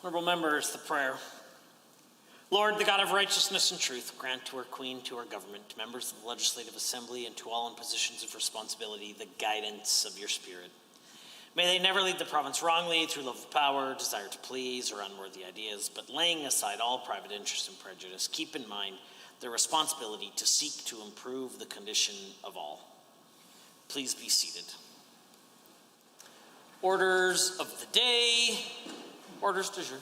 Honourable members, the prayer. Lord, the God of righteousness and truth, grant to our Queen, to our government, to members of the Legislative Assembly, and to all in positions of responsibility, the guidance of your Spirit. May they never lead the province wrongly through love of power, desire to please, or unworthy ideas, but laying aside all private interest and prejudice, keep in mind their responsibility to seek to improve the condition of all. Please be seated. Orders of the day. Orders du jour.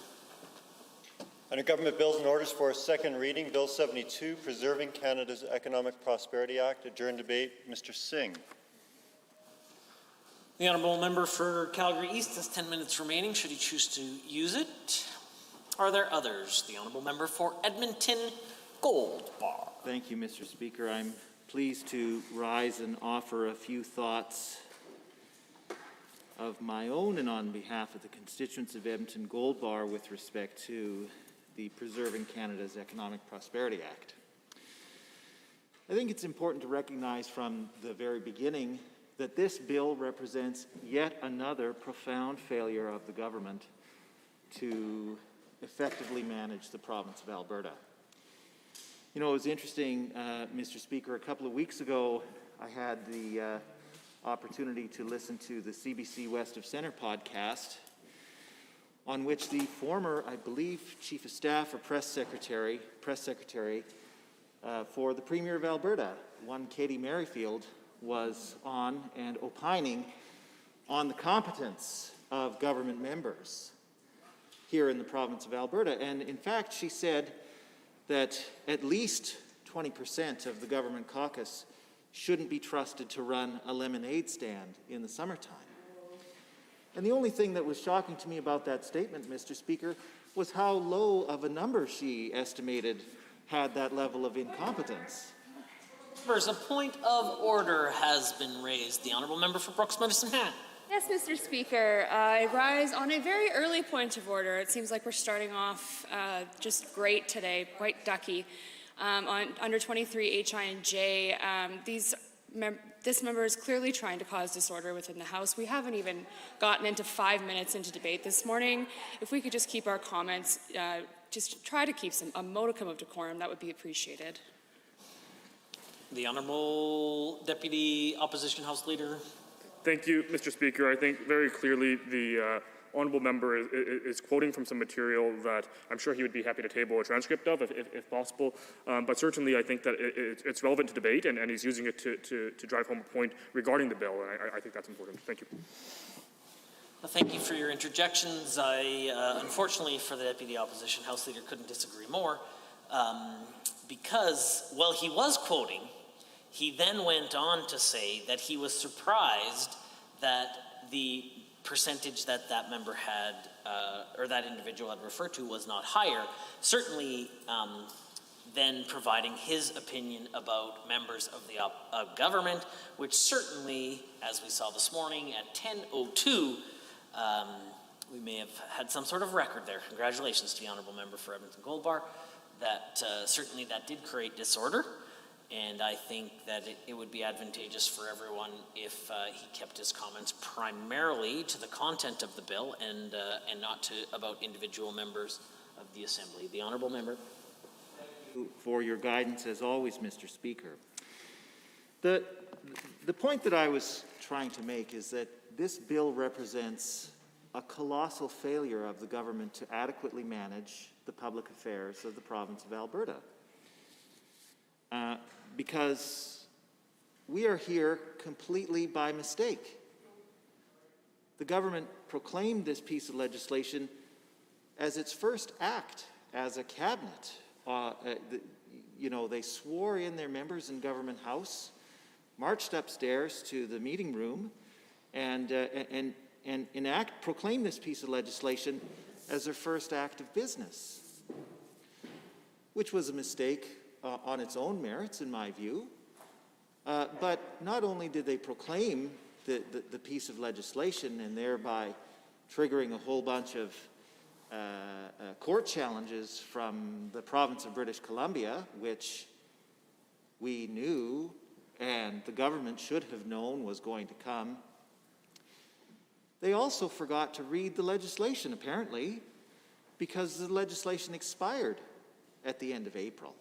Under Government Bills and Orders for a second reading, Bill 72, Preserving Canada's Economic Prosperity Act. Adjourned debate, Mr. Singh. The Honourable Member for Calgary East has 10 minutes remaining, should he choose to use it. Are there others? The Honourable Member for Edmonton Gold Bar. Thank you, Mr. Speaker. I'm pleased to rise and offer a few thoughts of my own and on behalf of the constituents of Edmonton Gold Bar with respect to the Preserving Canada's Economic Prosperity Act. I think it's important to recognize from the very beginning that this bill represents yet another profound failure of the government to effectively manage the province of Alberta. You know, it was interesting, Mr. Speaker, a couple of weeks ago I had the opportunity to listen to the CBC West of Centre podcast, on which the former, I believe, Chief of Staff or Press Secretary for the Premier of Alberta, one Katie Merrifield, was on and opining on the competence of government members here in the province of Alberta. And in fact, she said that at least 20% of the government caucus shouldn't be trusted to run a lemonade stand in the summertime. And the only thing that was shocking to me about that statement, Mr. Speaker, was how low of a number she estimated had that level of incompetence. Members, a point of order has been raised. The Honourable Member for Brooks Medicine Hat. Yes, Mr. Speaker. I rise on a very early point of order. It seems like we're starting off just great today, quite ducky. On under 23 H.I. and J, this member is clearly trying to cause disorder within the House. We haven't even gotten into 5 minutes into debate this morning. If we could just keep our comments, just try to keep a modicum of decorum, that would be appreciated. The Honourable Deputy Opposition House Leader. Thank you, Mr. Speaker. I think very clearly the honourable member is quoting from some material that I'm sure he would be happy to table a transcript of if possible. But certainly I think that it's relevant to debate, and he's using it to drive home a point regarding the bill, and I think that's important. Thank you. Well, thank you for your interjections. I, unfortunately for the Deputy Opposition House Leader, couldn't disagree more because, while he was quoting, he then went on to say that he was surprised that the percentage that that member had, or that individual had referred to, was not higher. Certainly, then providing his opinion about members of the government, which certainly, as we saw this morning at 10:02, we may have had some sort of record there. Congratulations to the Honourable Member for Edmonton Gold Bar. That certainly that did create disorder. And I think that it would be advantageous for everyone if he kept his comments primarily to the content of the bill and not about individual members of the Assembly. The Honourable Member. Thank you for your guidance, as always, Mr. Speaker. The point that I was trying to make is that this bill represents a colossal failure of the government to adequately manage the public affairs of the province of Alberta. Because we are here completely by mistake. The government proclaimed this piece of legislation as its first act as a cabinet. They swore in their members in Government House, marched upstairs to the meeting room, and proclaimed this piece of legislation as their first act of business, which was a mistake on its own merits, in my view. But not only did they proclaim the piece of legislation and thereby triggering a whole bunch of court challenges from the province of British Columbia, which we knew and the government should have known was going to come, they also forgot to read the legislation, apparently, because the legislation expired at the end of April.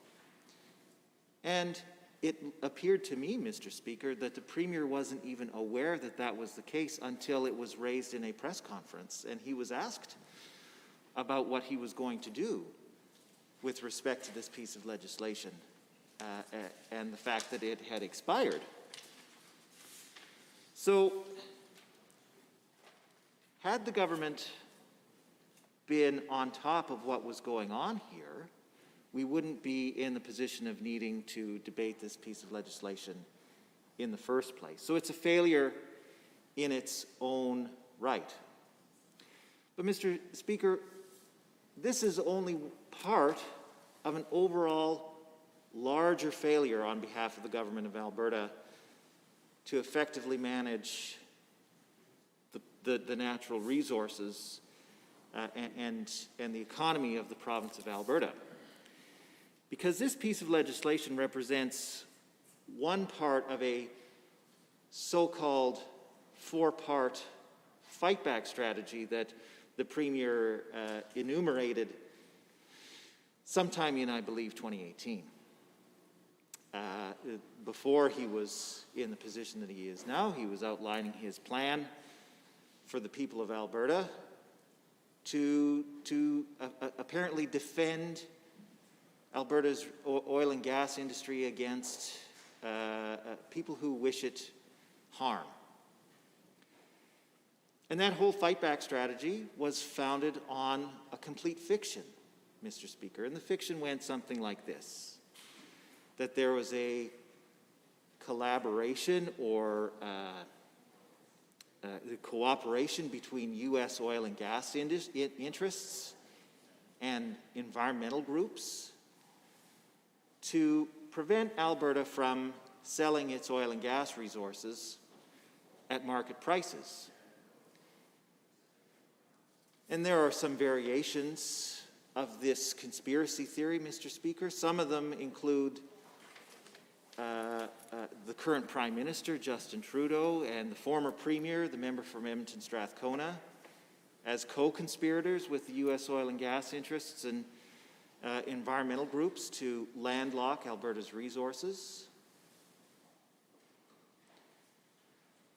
And it appeared to me, Mr. Speaker, that the Premier wasn't even aware that that was the case until it was raised in a press conference, and he was asked about what he was going to do with respect to this piece of legislation and the fact that it had expired. So, had the government been on top of what was going on here, we wouldn't be in the position of needing to debate this piece of legislation in the first place. So it's a failure in its own right. But Mr. Speaker, this is only part of an overall larger failure on behalf of the government of Alberta to effectively manage the natural resources and the economy of the province of Alberta. Because this piece of legislation represents one part of a so-called four-part fight-back strategy that the Premier enumerated sometime in, I believe, 2018. Before he was in the position that he is now, he was outlining his plan for the people of Alberta to apparently defend Alberta's oil and gas industry against people who wish it harm. And that whole fight-back strategy was founded on a complete fiction, Mr. Speaker. And the fiction went something like this: that there was a collaboration or the cooperation between U.S. oil and gas interests and environmental groups to prevent Alberta from selling its oil and gas resources at market prices. And there are some variations of this conspiracy theory, Mr. Speaker. Some of them include the current Prime Minister, Justin Trudeau, and the former Premier, the member from Edmonton Strathcona, as co-conspirators with the U.S. oil and gas interests and environmental groups to landlock Alberta's resources.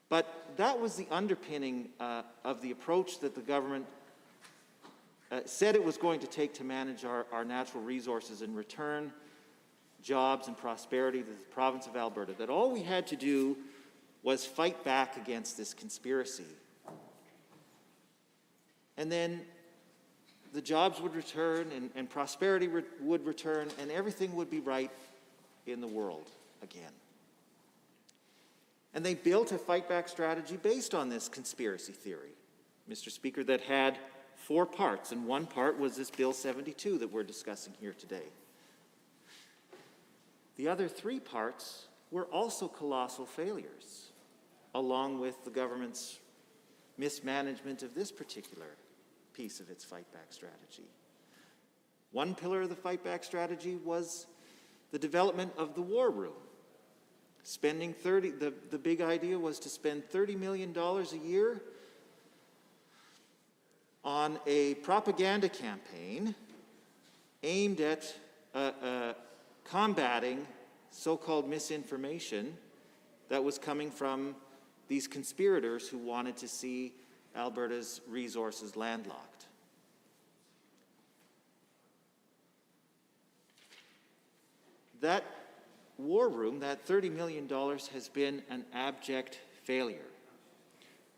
But that was the underpinning of the approach that the government said it was going to take to manage our natural resources and return jobs and prosperity to the province of Alberta, that all we had to do was fight back against this conspiracy. And then the jobs would return and prosperity would return and everything would be right in the world again. And they built a fight-back strategy based on this conspiracy theory, Mr. Speaker, that had four parts, and one part was this Bill 72 that we're discussing here today. The other three parts were also colossal failures, along with the government's mismanagement of this particular piece of its fight-back strategy. One pillar of the fight-back strategy was the development of the war room. The big idea was to spend $30 million a year on a propaganda campaign aimed at combating so-called misinformation that was coming from these conspirators who wanted to see Alberta's resources landlocked. That war room, that $30 million, has been an abject failure.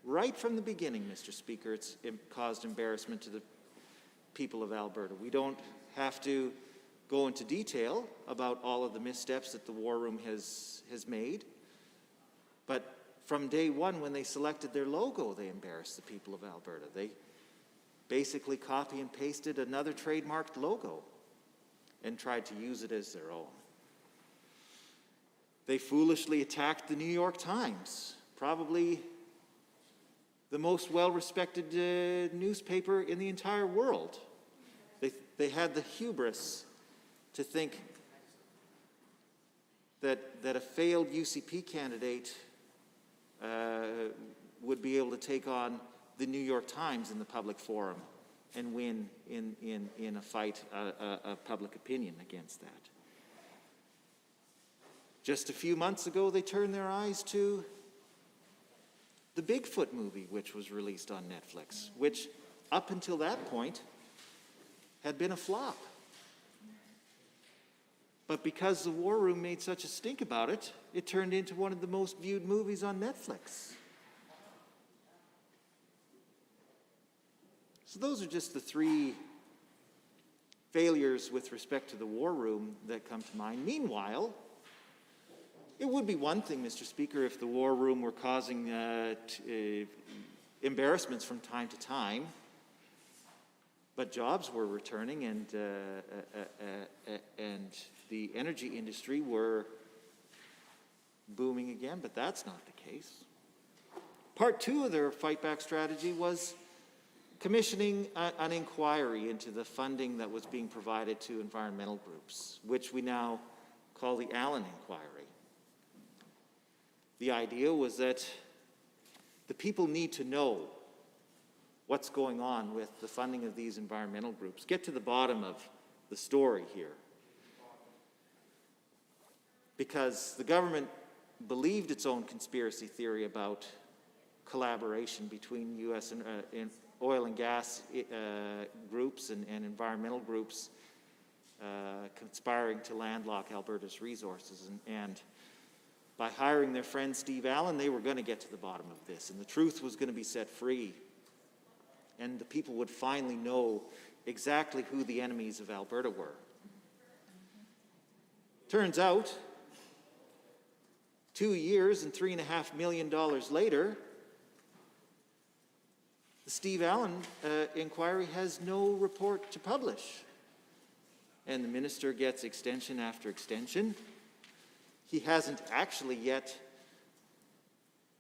Right from the beginning, Mr. Speaker, it's caused embarrassment to the people of Alberta. We don't have to go into detail about all of the missteps that the war room has made, but from day one, when they selected their logo, they embarrassed the people of Alberta. They basically copy and pasted another trademarked logo and tried to use it as their own. They foolishly attacked the New York Times, probably the most well-respected newspaper in the entire world. They had the hubris to think that a failed UCP candidate would be able to take on the New York Times in the public forum and win in a fight of public opinion against that. Just a few months ago, they turned their eyes to the Bigfoot movie, which was released on Netflix, which up until that point had been a flop. But because the War Room made such a stink about it, it turned into one of the most viewed movies on Netflix. So those are just the three failures with respect to the War Room that come to mind. Meanwhile, it would be one thing, Mr. Speaker, if the War Room were causing embarrassments from time to time, but jobs were returning and the energy industry were booming again, but that's not the case. Part two of their fight back strategy was commissioning an inquiry into the funding that was being provided to environmental groups, which we now call the Allen Inquiry. The idea was that the people need to know what's going on with the funding of these environmental groups. Get to the bottom of the story here. Because the government believed its own conspiracy theory about collaboration between U.S. and oil and gas groups and environmental groups conspiring to landlock Alberta's resources. And by hiring their friend Steve Allen, they were going to get to the bottom of this, and the truth was going to be set free. And the people would finally know exactly who the enemies of Alberta were. Turns out, 2 years and $3.5 million later, the Steve Allen inquiry has no report to publish. And the minister gets extension after extension. He hasn't actually yet,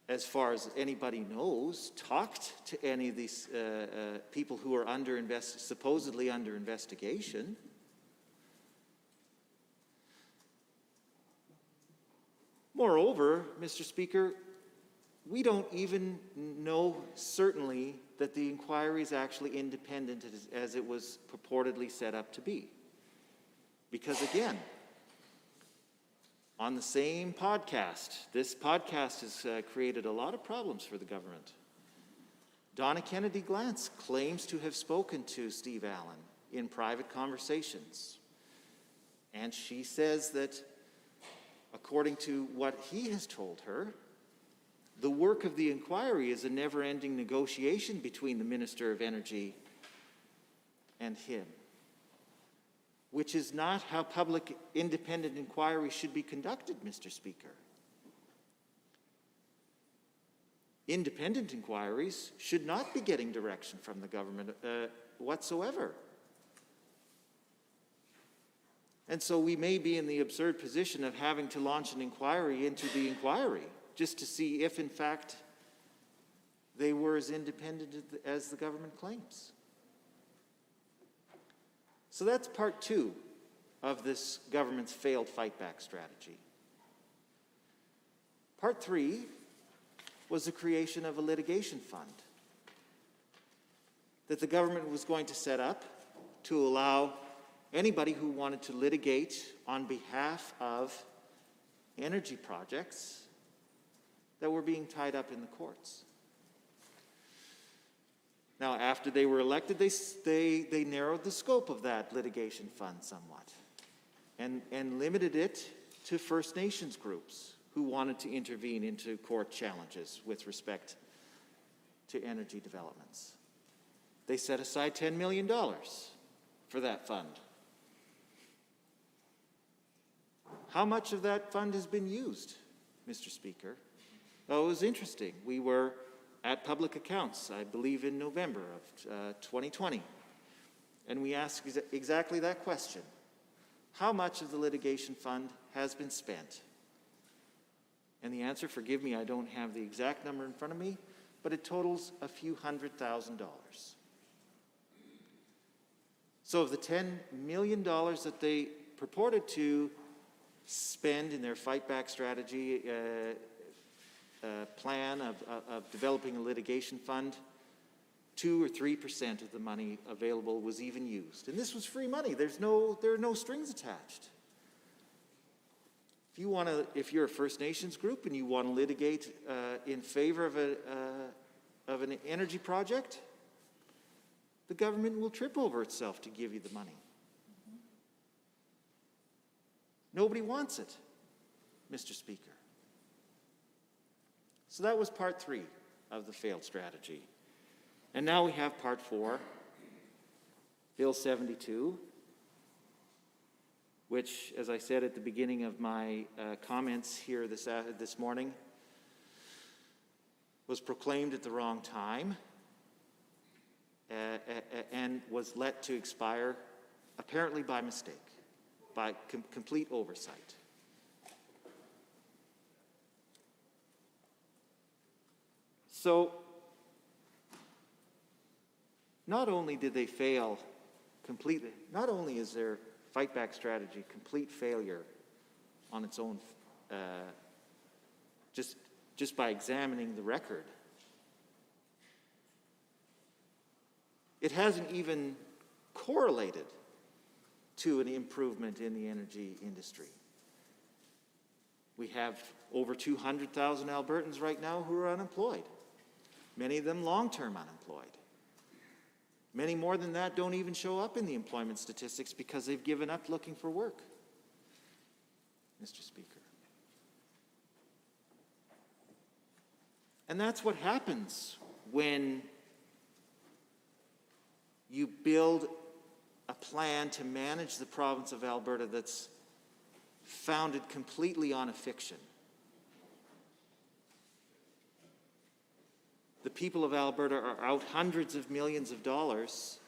as far as anybody knows, talked to any of these people who are supposedly under investigation. Moreover, Mr. Speaker, we don't even know certainly that the inquiry is actually independent as it was purportedly set up to be. Because again, on the same podcast, this podcast has created a lot of problems for the government. Donna Kennedy Glantz claims to have spoken to Steve Allen in private conversations. And she says that, according to what he has told her, the work of the inquiry is a never-ending negotiation between the Minister of Energy and him, which is not how public independent inquiry should be conducted, Mr. Speaker. Independent inquiries should not be getting direction from the government whatsoever. And so we may be in the absurd position of having to launch an inquiry into the inquiry just to see if, in fact, they were as independent as the government claims. So that's part two of this government's failed fight-back strategy. Part three was the creation of a litigation fund that the government was going to set up to allow anybody who wanted to litigate on behalf of energy projects that were being tied up in the courts. Now, after they were elected, they narrowed the scope of that litigation fund somewhat and limited it to First Nations groups who wanted to intervene into court challenges with respect to energy developments. They set aside $10 million for that fund. How much of that fund has been used, Mr. Speaker? Oh, it was interesting. We were at Public Accounts, I believe in November of 2020, and we asked exactly that question. How much of the litigation fund has been spent? And the answer, forgive me, I don't have the exact number in front of me, but it totals a few $100,000. So of the $10 million that they purported to spend in their fight-back strategy plan of developing a litigation fund, 2 or 3% of the money available was even used. And this was free money. There are no strings attached. If you're a First Nations group and you want to litigate in favor of an energy project, the government will trip over itself to give you the money. Nobody wants it, Mr. Speaker. So that was part 3 of the failed strategy. And now we have part 4, Bill 72, which, as I said at the beginning of my comments here this morning, was proclaimed at the wrong time and was let to expire apparently by mistake, by complete oversight. So, not only did they fail completely, not only is their fight back strategy complete failure on its own, just by examining the record, it hasn't even correlated to an improvement in the energy industry. We have over 200,000 Albertans right now who are unemployed, many of them long-term unemployed. Many more than that don't even show up in the employment statistics because they've given up looking for work, Mr. Speaker. And that's what happens when you build a plan to manage the province of Alberta that's founded completely on a fiction. The people of Alberta are out hundreds of millions of dollars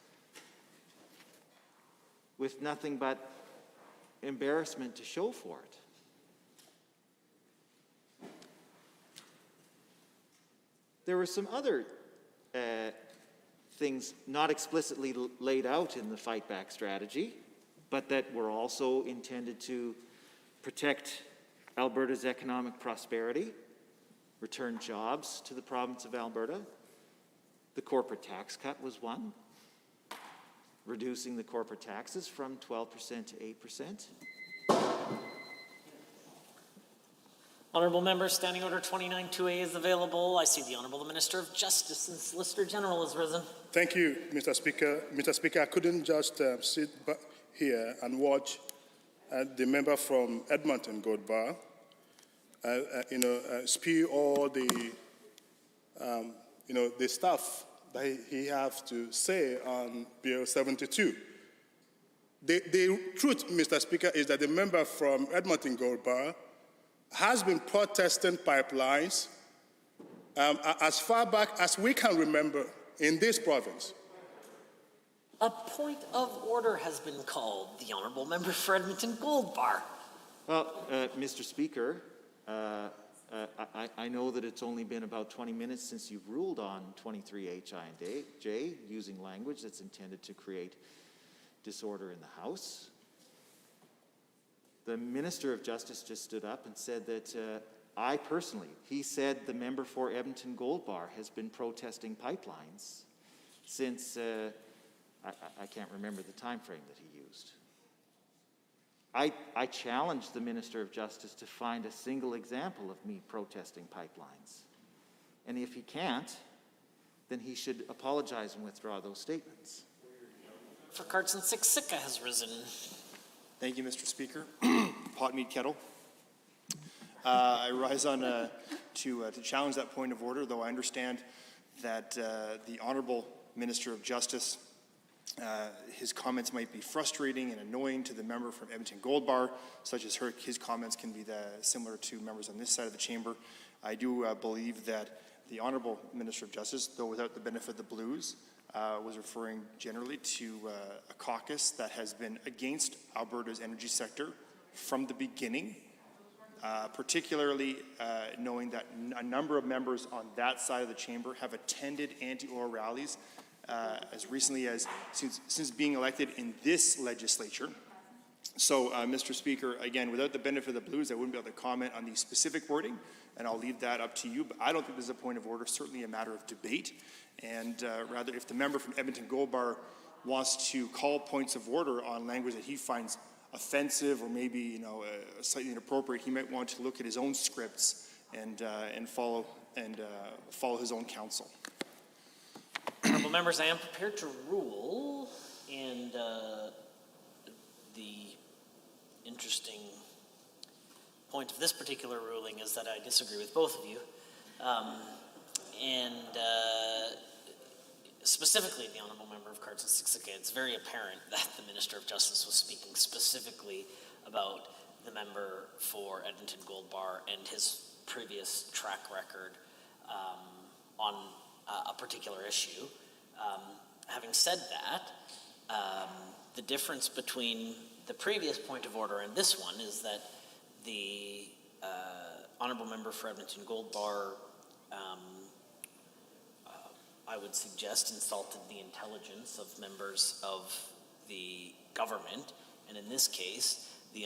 with nothing but embarrassment to show for it. There were some other things not explicitly laid out in the fight back strategy, but that were also intended to protect Alberta's economic prosperity, return jobs to the province of Alberta. The corporate tax cut was one, reducing the corporate taxes from 12% to 8%. Honourable members, Standing Order 29-2A is available. I see the Honourable Minister of Justice and Solicitor General has risen. Thank you, Mr. Speaker. Mr. Speaker, I couldn't just sit here and watch the member from Edmonton, Goldbar, spew all the, the stuff that he has to say on Bill 72. The truth, Mr. Speaker, is that the member from Edmonton, Goldbar, has been protesting pipelines as far back as we can remember in this province. A point of order has been called. The Honourable Member for Edmonton Goldbar. Well, Mr. Speaker, I know that it's only been about 20 minutes since you've ruled on 23H and J, using language that's intended to create disorder in the House. The Minister of Justice just stood up and said that he said the member for Edmonton Goldbar has been protesting pipelines since, I can't remember the time frame that he used. I challenged the Minister of Justice to find a single example of me protesting pipelines. And if he can't, then he should apologize and withdraw those statements. For Carson Siksika has risen. Thank you, Mr. Speaker. Pot meat kettle. I rise on to challenge that point of order, though I understand that the Honourable Minister of Justice, his comments might be frustrating and annoying to the member from Edmonton Goldbar, such as his comments can be similar to members on this side of the chamber. I do believe that the Honourable Minister of Justice, though without the benefit of the blues, was referring generally to a caucus that has been against Alberta's energy sector from the beginning, particularly knowing that a number of members on that side of the chamber have attended anti-oil rallies as recently as since being elected in this legislature. So, Mr. Speaker, again, without the benefit of the blues, I wouldn't be able to comment on the specific wording, and I'll leave that up to you. But I don't think this is a point of order, certainly a matter of debate. And rather, if the member from Edmonton Gold Bar wants to call points of order on language that he finds offensive or maybe slightly inappropriate, he might want to look at his own scripts and follow his own counsel. Honourable members, I am prepared to rule, and the interesting point of this particular ruling is that I disagree with both of you, and specifically the Honourable Member of Carson-Siksika. It's very apparent that the Minister of Justice was speaking specifically about the member for Edmonton Gold Bar and his previous track record on a particular issue. Having said that, the difference between the previous point of order and this one is that the Honourable Member for Edmonton Gold Bar, I would suggest, insulted the intelligence of members of the government, and in this case, the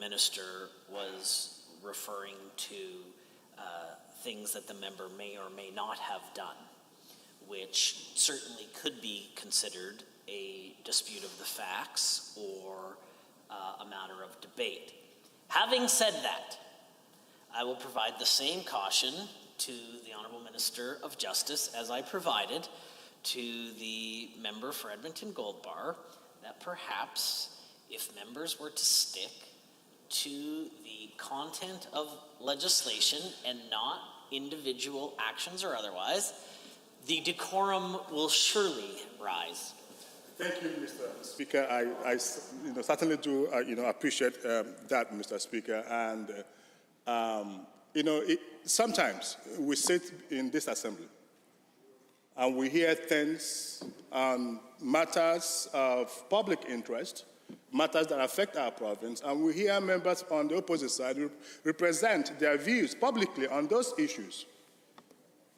Minister was referring to things that the member may or may not have done, which certainly could be considered a dispute of the facts or a matter of debate. Having said that, I will provide the same caution to the Honourable Minister of Justice as I provided to the member for Edmonton Gold Bar, that perhaps if members were to stick to the content of legislation and not individual actions or otherwise, the decorum will surely rise. Thank you, Mr. Speaker. I certainly do appreciate that, Mr. Speaker. And sometimes we sit in this assembly and we hear things on matters of public interest, matters that affect our province, and we hear members on the opposite side represent their views publicly on those issues.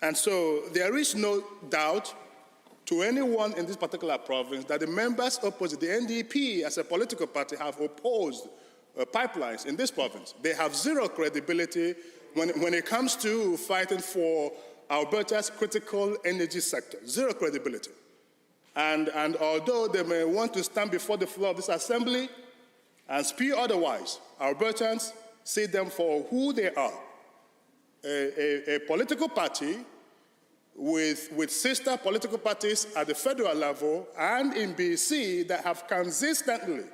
And so there is no doubt to anyone in this particular province that the members opposite, the NDP as a political party, have opposed pipelines in this province. They have zero credibility when it comes to fighting for Alberta's critical energy sector. Zero credibility. And although they may want to stand before the floor of this assembly and spew otherwise, Albertans see them for who they are. A political party with sister political parties at the federal level and in BC that have consistently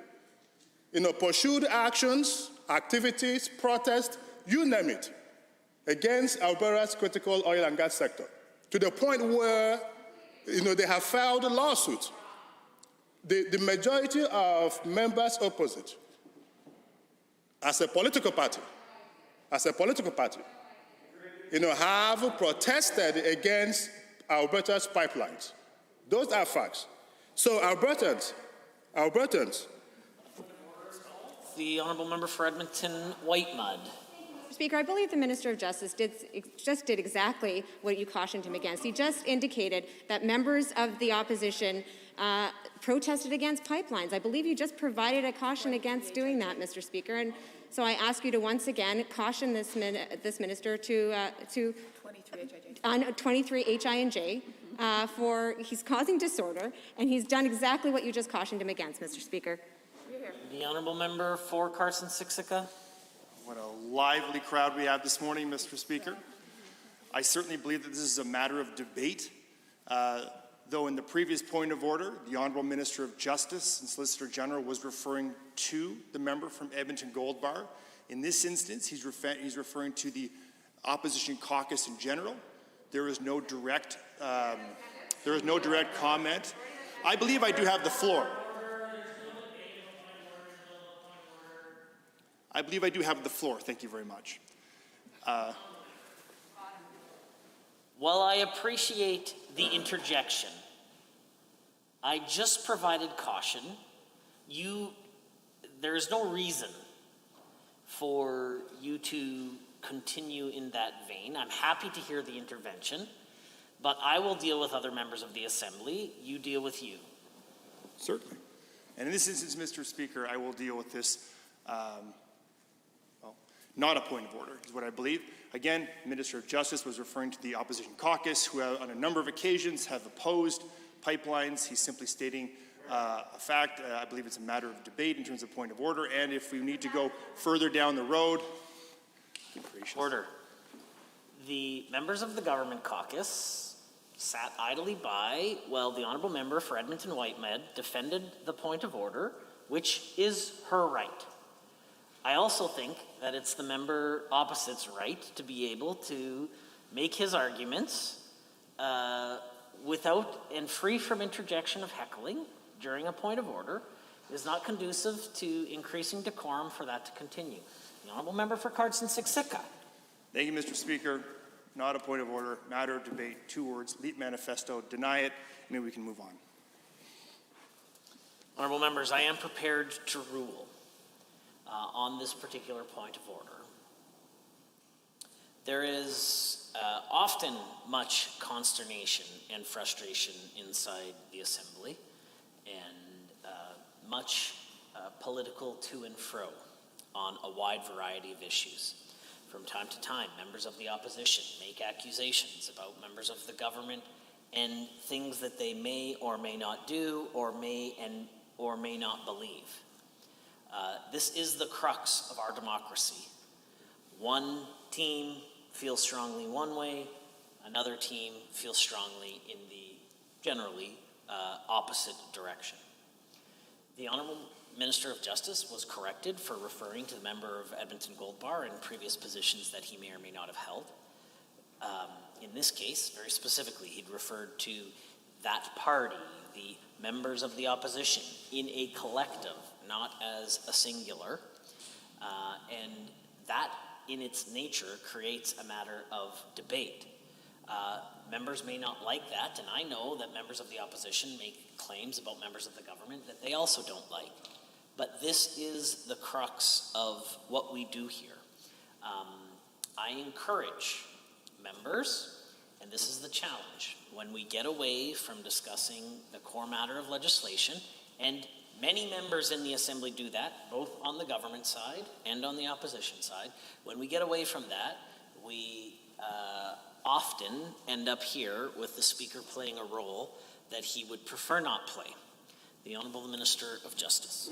pursued actions, activities, protests, you name it, against Alberta's critical oil and gas sector, to the point where they have filed a lawsuit. The majority of members opposite, as a political party, have protested against Alberta's pipelines. Those are facts. So Albertans. The Honourable Member for Edmonton Whitemud. Speaker, I believe the Minister of Justice just did exactly what you cautioned him against. He just indicated that members of the opposition protested against pipelines. I believe you just provided a caution against doing that, Mr. Speaker. And so I ask you to once again caution this minister to 23 HI&J for he's causing disorder, and he's done exactly what you just cautioned him against, Mr. Speaker. The Honourable Member for Carson-Siksika. What a lively crowd we have this morning, Mr. Speaker. I certainly believe that this is a matter of debate, though in the previous point of order, the Honourable Minister of Justice and Solicitor General was referring to the member from Edmonton Gold Bar. In this instance, he's referring to the opposition caucus in general. There is no direct comment. I believe I do have the floor. Thank you very much. While I appreciate the interjection, I just provided caution. There is no reason for you to continue in that vein. I'm happy to hear the intervention, but I will deal with other members of the Assembly. You deal with you. Certainly. And in this instance, Mr. Speaker, I will deal with this, not a point of order, is what I believe. Again, the Minister of Justice was referring to the opposition caucus, who on a number of occasions have opposed pipelines. He's simply stating a fact. I believe it's a matter of debate in terms of point of order, and if we need to go further down the road, Order. The members of the government caucus sat idly by while the honourable member for Edmonton Whitemed defended the point of order, which is her right. I also think that it's the member opposite's right to be able to make his arguments without and free from interjection of heckling during a point of order is not conducive to increasing decorum for that to continue. The honourable member for Cardston-Siksika. Thank you, Mr. Speaker. Not a point of order, matter of debate, 2 words, LEAP manifesto, deny it. Maybe we can move on. Honourable members, I am prepared to rule on this particular point of order. There is often much consternation and frustration inside the Assembly, and much political to and fro on a wide variety of issues. From time to time, members of the opposition make accusations about members of the government and things that they may or may not do or may not believe. This is the crux of our democracy. One team feels strongly one way, another team feels strongly in the generally opposite direction. The Honourable Minister of Justice was corrected for referring to the member of Edmonton Gold Bar in previous positions that he may or may not have held. In this case, very specifically, he'd referred to that party, the members of the opposition, in a collective, not as a singular. And that, in its nature, creates a matter of debate. Members may not like that, and I know that members of the opposition make claims about members of the government that they also don't like. But this is the crux of what we do here. I encourage members, and this is the challenge, when we get away from discussing the core matter of legislation, and many members in the Assembly do that, both on the government side and on the opposition side. When we get away from that, we often end up here with the Speaker playing a role that he would prefer not play. The Honourable Minister of Justice.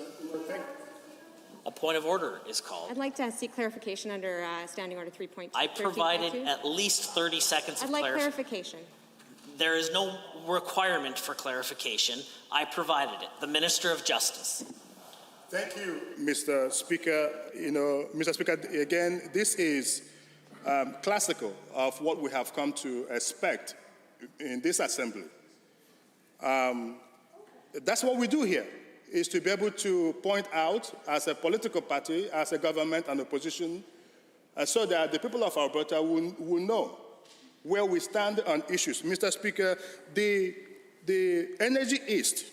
A point of order is called. I'd like to seek clarification under Standing Order 3.2. I provided at least 30 seconds of I'd like clarification. There is no requirement for clarification. I provided it. The Minister of Justice. Thank you, Mr. Speaker. Mr. Speaker, again, this is classical of what we have come to expect in this Assembly. That's what we do here, is to be able to point out as a political party, as a government and opposition, so that the people of Alberta will know where we stand on issues. Mr. Speaker, the Energy East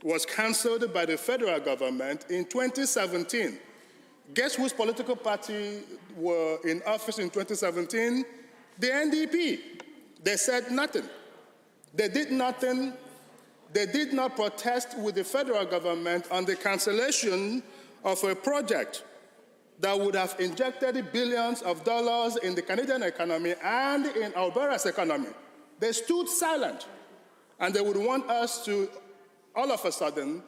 was cancelled by the federal government in 2017. Guess whose political party were in office in 2017? The NDP. They said nothing. They did nothing. They did not protest with the federal government on the cancellation of a project that would have injected billions of dollars in the Canadian economy and in Alberta's economy. They stood silent, and they would want us to, all of a sudden,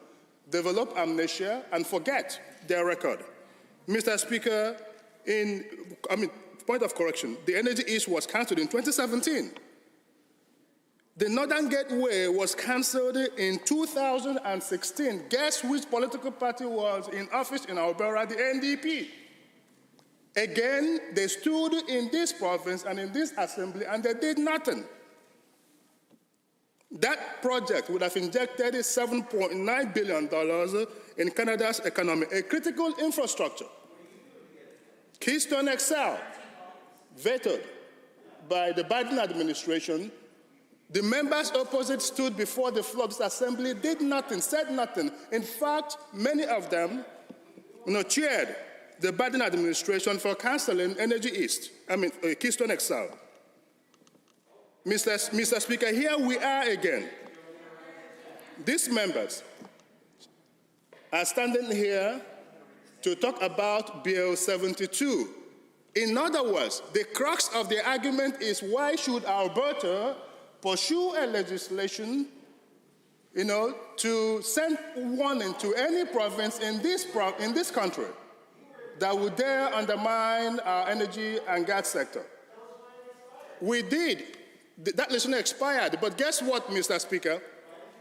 develop amnesia and forget their record. Mr. Speaker, point of correction, the Energy East was cancelled in 2017. The Northern Gateway was cancelled in 2016. Guess which political party was in office in Alberta? The NDP. Again, they stood in this province and in this assembly and they did nothing. That project would have injected $7.9 billion in Canada's economy, a critical infrastructure. Keystone XL, vetoed by the Biden administration. The members opposite stood before the floor of this assembly, did nothing, said nothing. In fact, many of them cheered the Biden administration for canceling Keystone XL. Mr. Speaker, here we are again. These members are standing here to talk about Bill 72, In other words, the crux of the argument is why should Alberta pursue a legislation, to send warning to any province in this country that would dare undermine our energy and gas sector? We did. That legislation expired, but guess what, Mr. Speaker?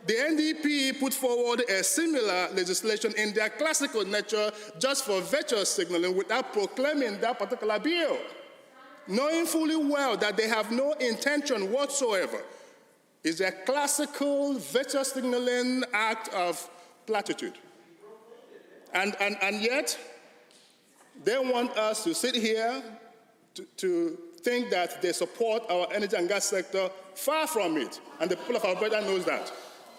The NDP put forward a similar legislation in their classical nature just for virtual signaling without proclaiming that particular bill, knowing fully well that they have no intention whatsoever. It's a classical virtual signaling act of platitude. And yet, they want us to sit here to think that they support our energy and gas sector. Far from it. And the people of Alberta knows that.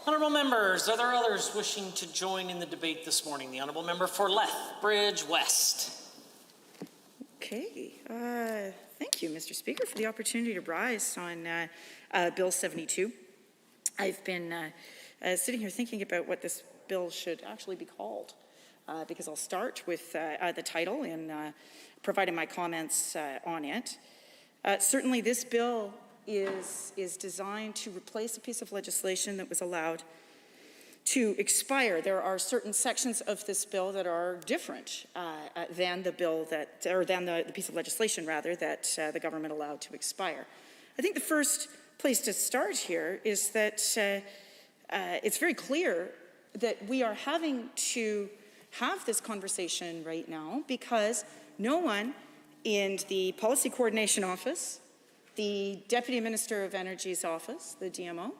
Honourable members, are there others wishing to join in the debate this morning? The Honourable Member for Lethbridge West. Okay. Thank you, Mr. Speaker, for the opportunity to rise on Bill 72. I've been sitting here thinking about what this bill should actually be called, because I'll start with the title and providing my comments on it. Certainly, this bill is designed to replace a piece of legislation that was allowed to expire. There are certain sections of this bill that are different than the bill that, or than the piece of legislation rather, that the government allowed to expire. I think the first place to start here is that it's very clear that we are having to have this conversation right now because no one in the Policy Coordination Office, the Deputy Minister of Energy's office, the DMO,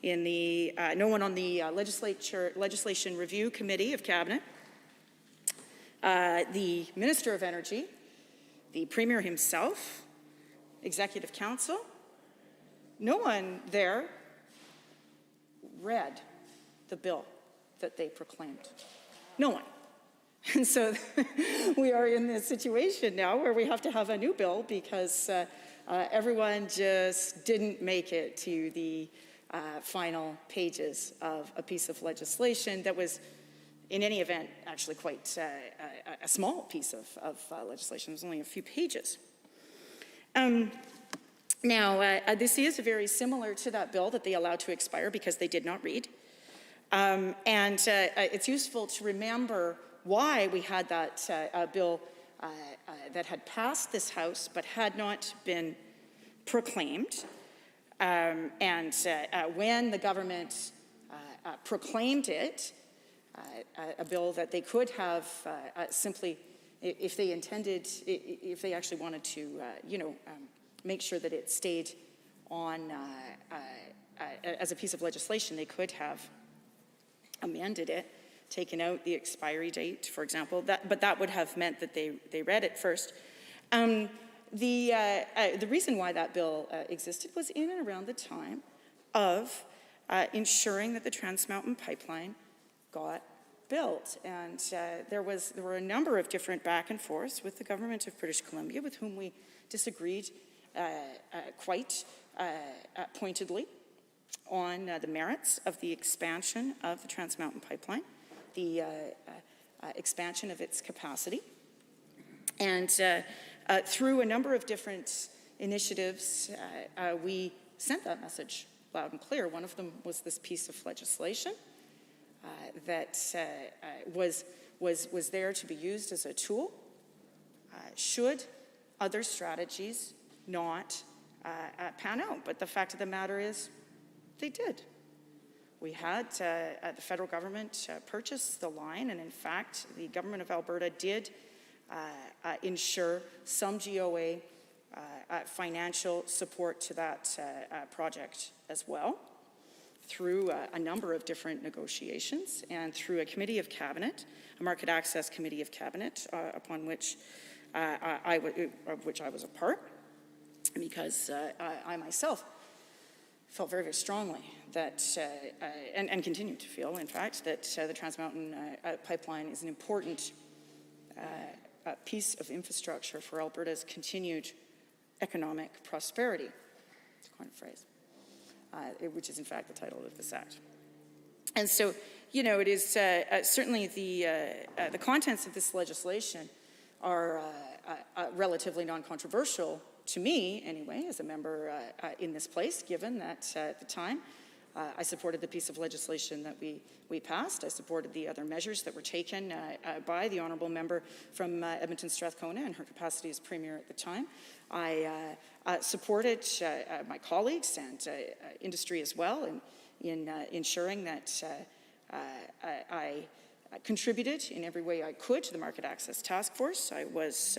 in the no one on the Legislation Review Committee of Cabinet, the Minister of Energy, the Premier himself, Executive Council, no one there read the bill that they proclaimed. No one. And so we are in this situation now where we have to have a new bill because everyone just didn't make it to the final pages of a piece of legislation that was, in any event, actually quite a small piece of legislation. It was only a few pages. Now, this is very similar to that bill that they allowed to expire because they did not read. And it's useful to remember why we had that bill that had passed this House but had not been proclaimed. And when the government proclaimed it, a bill that they could have simply, if they intended, if they actually wanted to, make sure that it stayed on as a piece of legislation, they could have amended it, taken out the expiry date, for example. But that would have meant that they read it first. The reason why that bill existed was in and around the time of ensuring that the Trans Mountain Pipeline got built. And there were a number of different back and forths with the government of British Columbia, with whom we disagreed quite pointedly on the merits of the expansion of the Trans Mountain Pipeline, the expansion of its capacity. And through a number of different initiatives, we sent that message loud and clear. One of them was this piece of legislation that was there to be used as a tool should other strategies not pan out. But the fact of the matter is, they did. We had the federal government purchase the line, and in fact, the government of Alberta did ensure some GOA financial support to that project as well, through a number of different negotiations and through a committee of cabinet, a market access committee of cabinet, upon which I was a part, because I myself felt very, very strongly that, and continue to feel, in fact, that the Trans Mountain Pipeline is an important piece of infrastructure for Alberta's continued economic prosperity. It's a coin of phrase, which is in fact the title of this act. And so, it is certainly the contents of this legislation are relatively non-controversial to me, anyway, as a member in this place, given that at the time I supported the piece of legislation that we passed. I supported the other measures that were taken by the honourable member from Edmonton Strathcona in her capacity as Premier at the time. I supported my colleagues and industry as well in ensuring that I contributed in every way I could to the Market Access Task Force. I was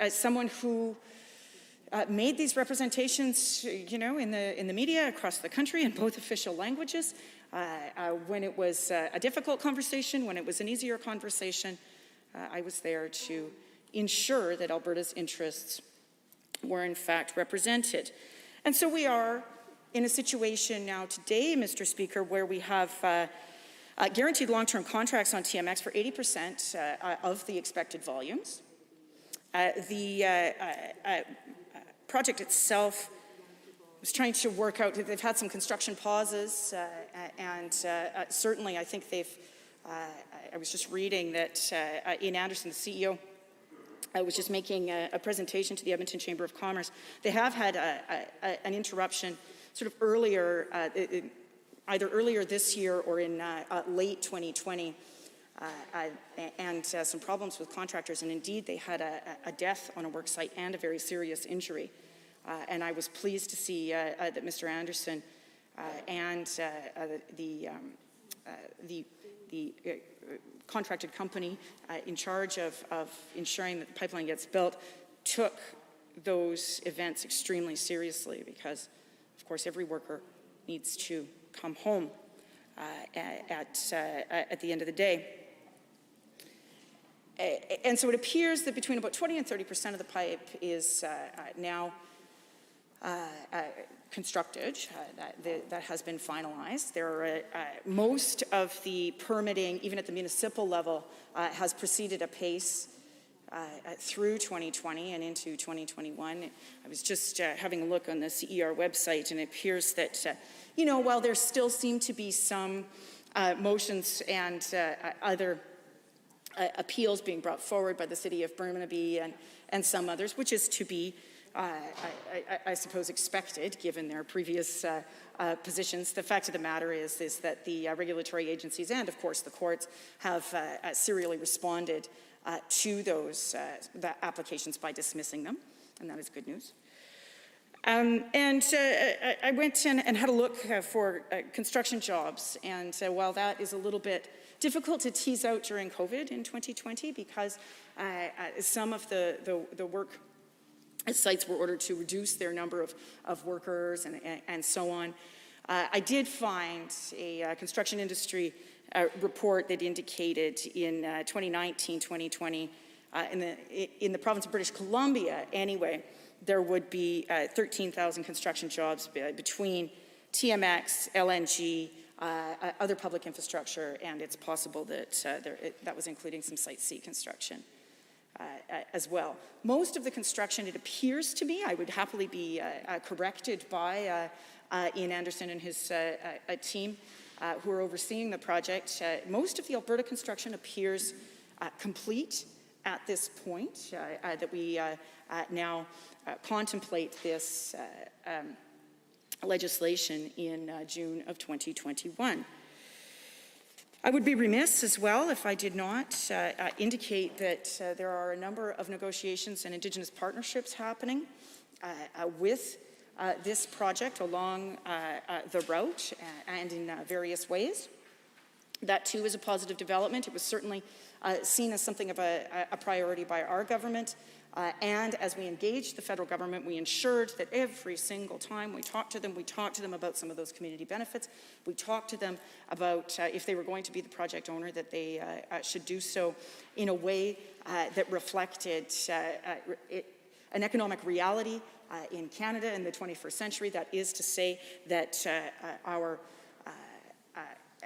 someone who made these representations, in the media across the country in both official languages. When it was a difficult conversation, when it was an easier conversation, I was there to ensure that Alberta's interests were in fact represented. And so we are in a situation now today, Mr. Speaker, where we have guaranteed long-term contracts on TMX for 80% of the expected volumes. The project itself was trying to work out, they've had some construction pauses, and certainly I think they've, I was just reading that Ian Anderson, the CEO, was just making a presentation to the Edmonton Chamber of Commerce. They have had an interruption sort of earlier, either earlier this year or in late 2020, and some problems with contractors, and indeed they had a death on a work site and a very serious injury. And I was pleased to see that Mr. Anderson and the contracted company in charge of ensuring that the pipeline gets built took those events extremely seriously, because, of course, every worker needs to come home at the end of the day. And so it appears that between about 20 and 30% of the pipe is now constructed, that has been finalized. There are, most of the permitting, even at the municipal level, has proceeded apace through 2020 and into 2021. I was just having a look on the CER website, and it appears that, while there still seem to be some motions and other appeals being brought forward by the city of Burnaby and some others, which is to be, I suppose, expected given their previous positions. The fact of the matter is that the regulatory agencies and, of course, the courts have serially responded to those applications by dismissing them, and that is good news. I went and had a look for construction jobs, and while that is a little bit difficult to tease out during COVID in 2020, because some of the work sites were ordered to reduce their number of workers and so on, I did find a construction industry report that indicated in 2019, 2020, in the province of British Columbia anyway, there would be 13,000 construction jobs between TMX, LNG, other public infrastructure, and it's possible that that was including some Site C construction as well. Most of the construction, it appears to me, I would happily be corrected by Ian Anderson and his team who are overseeing the project. Most of the Alberta construction appears complete at this point, that we now contemplate this legislation in June of 2021. I would be remiss as well if I did not indicate that there are a number of negotiations and Indigenous partnerships happening with this project along the route and in various ways. That too is a positive development. It was certainly seen as something of a priority by our government. And as we engaged the federal government, we ensured that every single time we talked to them about some of those community benefits. We talked to them about if they were going to be the project owner, that they should do so in a way that reflected an economic reality in Canada in the 21st century. That is to say that our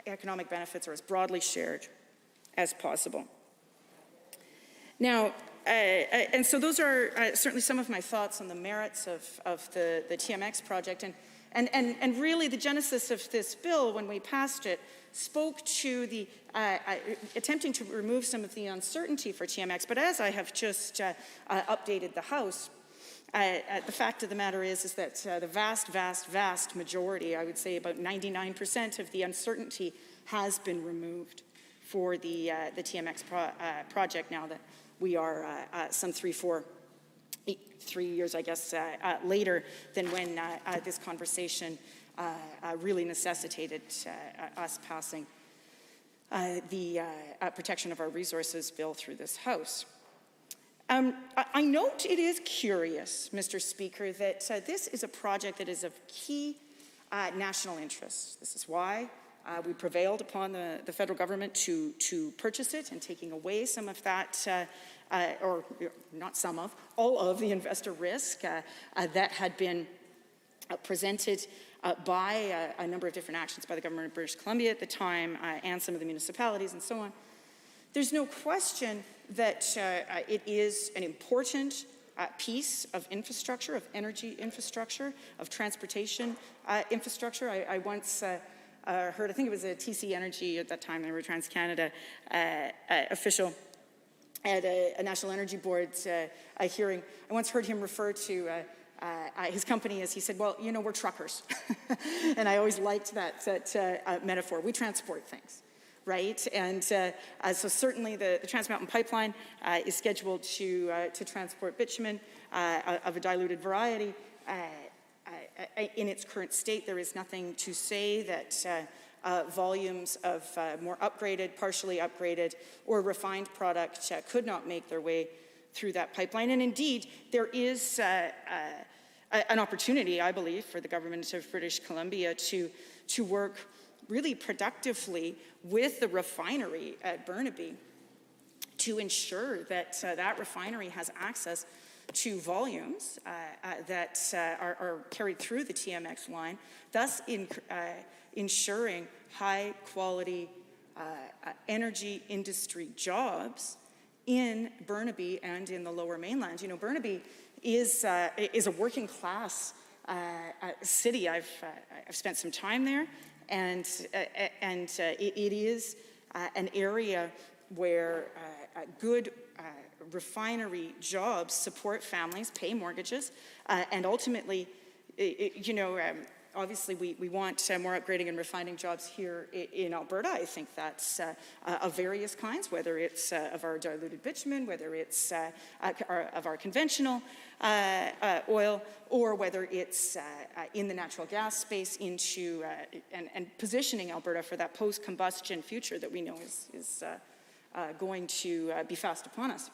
economic benefits are as broadly shared as possible. Now, and so those are certainly some of my thoughts on the merits of the TMX project. And And really the genesis of this bill, when we passed it, spoke to the attempting to remove some of the uncertainty for TMX. But as I have just updated the House, the fact of the matter is that the vast majority, I would say about 99% of the uncertainty has been removed for the TMX project now that we are some 3 years, I guess, later than when this conversation really necessitated us passing the Protection of Our Resources bill through this House. I note it is curious, Mr. Speaker, that this is a project that is of key national interest. This is why we prevailed upon the federal government to purchase it, and taking away some of that, or not some of, all of the investor risk that had been presented by a number of different actions by the government of British Columbia at the time, and some of the municipalities and so on. There's no question that it is an important piece of infrastructure, of energy infrastructure, of transportation infrastructure. I once heard, I think it was a TC Energy at that time, they were TransCanada official at a National Energy Board hearing. I once heard him refer to his company as, he said, well, you know, we're truckers. And I always liked that metaphor. We transport things, right? And so certainly the Trans Mountain Pipeline is scheduled to transport bitumen of a diluted variety. In its current state, there is nothing to say that volumes of more upgraded, partially upgraded, or refined product could not make their way through that pipeline. And indeed, there is an opportunity, I believe, for the government of British Columbia to work really productively with the refinery at Burnaby to ensure that that refinery has access to volumes that are carried through the TMX line, thus ensuring high-quality energy industry jobs in Burnaby and in the Lower Mainland. You know, Burnaby is a working-class city. I've spent some time there, and it is an area where good refinery jobs support families, pay mortgages, and ultimately, obviously we want more upgrading and refining jobs here in Alberta. I think that's of various kinds, whether it's of our diluted bitumen, whether it's of our conventional oil, or whether it's in the natural gas space into and positioning Alberta for that post-combustion future that we know is going to be fast upon us.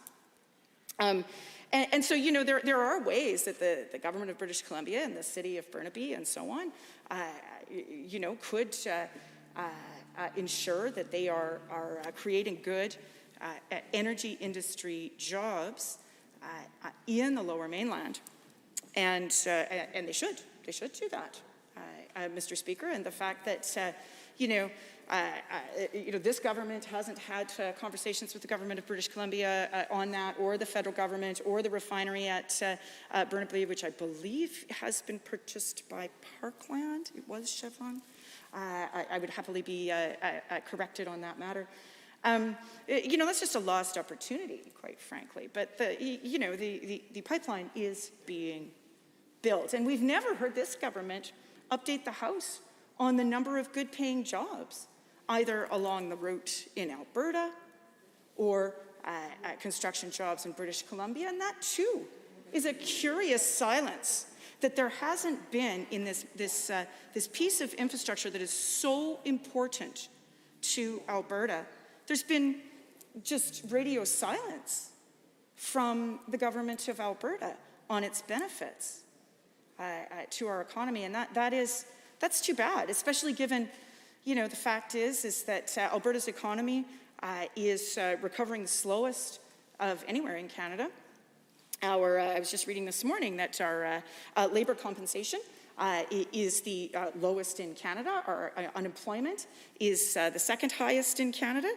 And so, you know, there are ways that the government of British Columbia and the city of Burnaby and so on, could ensure that they are creating good energy industry jobs in the Lower Mainland. And they should do that, Mr. Speaker. And the fact that, this government hasn't had conversations with the government of British Columbia on that, or the federal government, or the refinery at Burnaby, which I believe has been purchased by Parkland. It was Chevron. I would happily be corrected on that matter. That's just a lost opportunity, quite frankly. But the pipeline is being built, and we've never heard this government update the House on the number of good-paying jobs, either along the route in Alberta or construction jobs in British Columbia. And that, too, is a curious silence that there hasn't been in this piece of infrastructure that is so important to Alberta. There's been just radio silence from the government of Alberta on its benefits to our economy. And that's too bad, especially given, the fact is that Alberta's economy is recovering the slowest of anywhere in Canada. I was just reading this morning that our labor compensation is the lowest in Canada. Our unemployment is the second highest in Canada.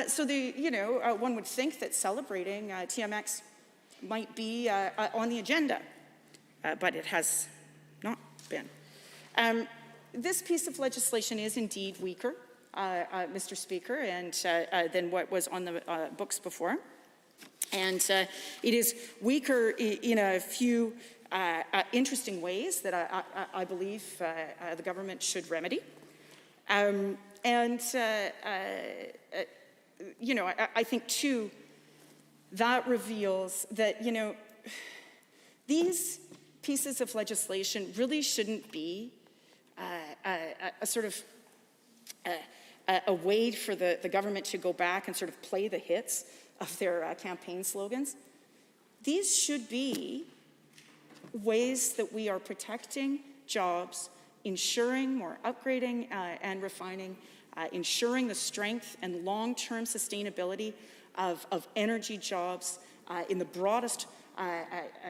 So one would think that celebrating TMX might be on the agenda, but it has not been. This piece of legislation is indeed weaker, Mr. Speaker, and than what was on the books before. And it is weaker in a few interesting ways that I believe the government should remedy. You know, I think, too, that reveals that, you know, these pieces of legislation really shouldn't be a sort of a way for the government to go back and sort of play the hits of their campaign slogans. These should be ways that we are protecting jobs, ensuring more upgrading and refining, ensuring the strength and long-term sustainability of energy jobs in the broadest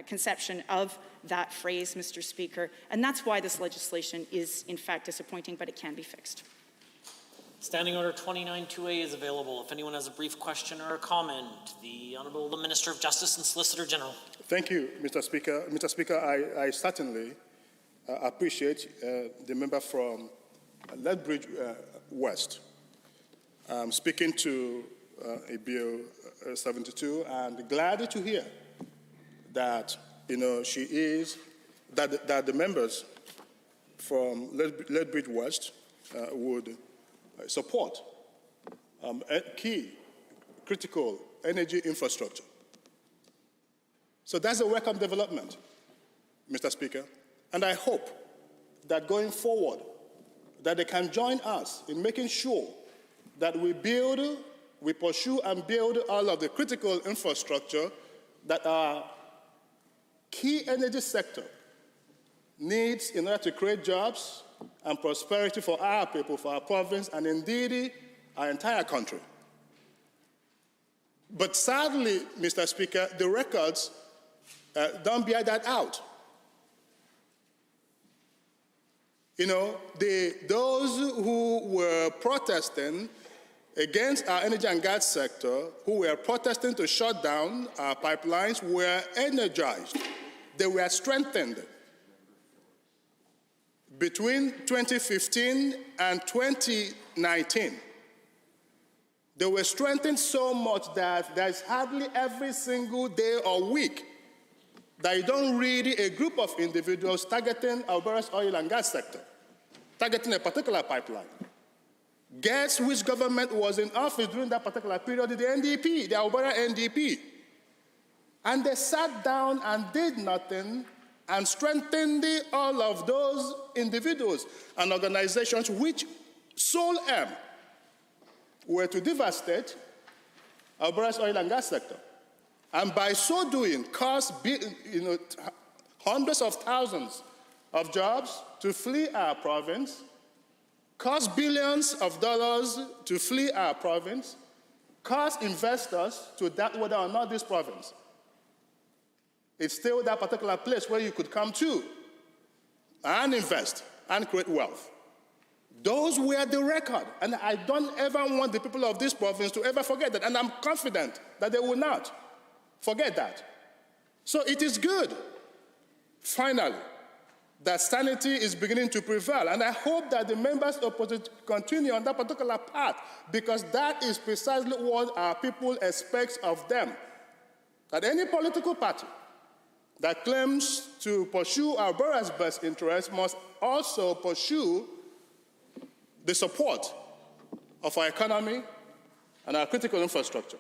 conception of that phrase, Mr. Speaker. And that's why this legislation is, in fact, disappointing, but it can be fixed. Standing Order 29-2A is available. If anyone has a brief question or a comment, the Honourable Minister of Justice and Solicitor General. Thank you, Mr. Speaker. Mr. Speaker, I certainly appreciate the member from Lethbridge West speaking to a Bill 72, and glad to hear that, you know, that the members from Lethbridge West would support key critical energy infrastructure. So that's a welcome development, Mr. Speaker, and I hope that going forward that they can join us in making sure that we pursue and build all of the critical infrastructure that our key energy sector needs in order to create jobs and prosperity for our people, for our province, and indeed our entire country. But sadly, Mr. Speaker, the records don't bear that out. You know, those who were protesting against our energy and gas sector, who were protesting to shut down our pipelines, were energized. They were strengthened. Between 2015 and 2019, they were strengthened so much that there's hardly every single day or week that you don't read a group of individuals targeting Alberta's oil and gas sector, targeting a particular pipeline. Guess which government was in office during that particular period? The NDP, the Alberta NDP. And they sat down and did nothing and strengthened all of those individuals and organizations which sole aim were to devastate Alberta's oil and gas sector. And by so doing, cause hundreds of thousands of jobs to flee our province, cost billions of dollars to flee our province, cost investors to doubt whether or not this province is still that particular place where you could come to and invest and create wealth. Those were the record, and I don't ever want the people of this province to ever forget that, and I'm confident that they will not forget that. So it is good, finally, that sanity is beginning to prevail, and I hope that the members opposite continue on that particular path, because that is precisely what our people expect of them. That any political party that claims to pursue Alberta's best interests must also pursue the support of our economy and our critical infrastructure.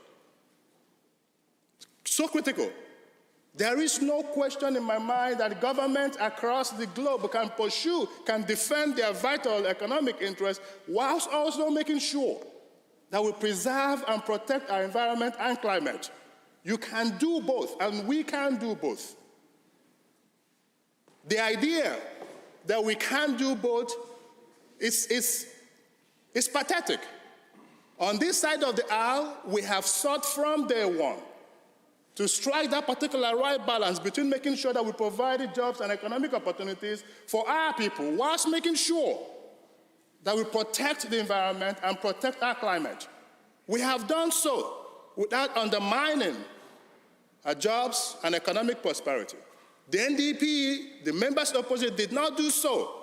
So critical. There is no question in my mind that governments across the globe can defend their vital economic interests whilst also making sure that we preserve and protect our environment and climate. You can do both, and we can do both. The idea that we can do both is pathetic. On this side of the aisle, we have sought from day one to strike that particular right balance between making sure that we provide jobs and economic opportunities for our people, whilst making sure that we protect the environment and protect our climate. We have done so without undermining our jobs and economic prosperity. The NDP, the members opposite, did not do so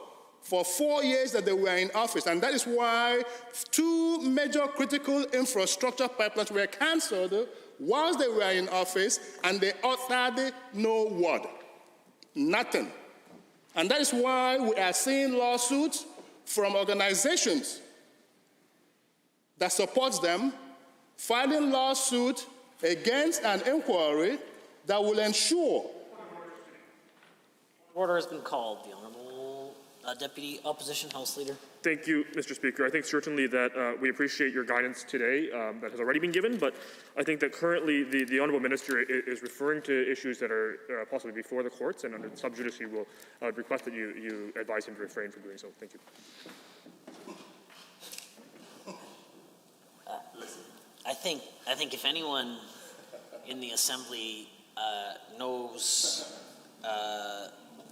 for 4 years that they were in office. And that is why 2 major critical infrastructure pipelines were cancelled whilst they were in office, and they uttered no word, nothing. And that is why we are seeing lawsuits from organizations that support them, filing lawsuit against an inquiry that will ensure. Order has been called. The Honourable Deputy Opposition House Leader. Thank you, Mr. Speaker. I think certainly that we appreciate your guidance today that has already been given, but I think that currently the Honourable Minister is referring to issues that are possibly before the courts, and under sub judice will request that you advise him to refrain from doing so. Thank you. I think if anyone in the Assembly knows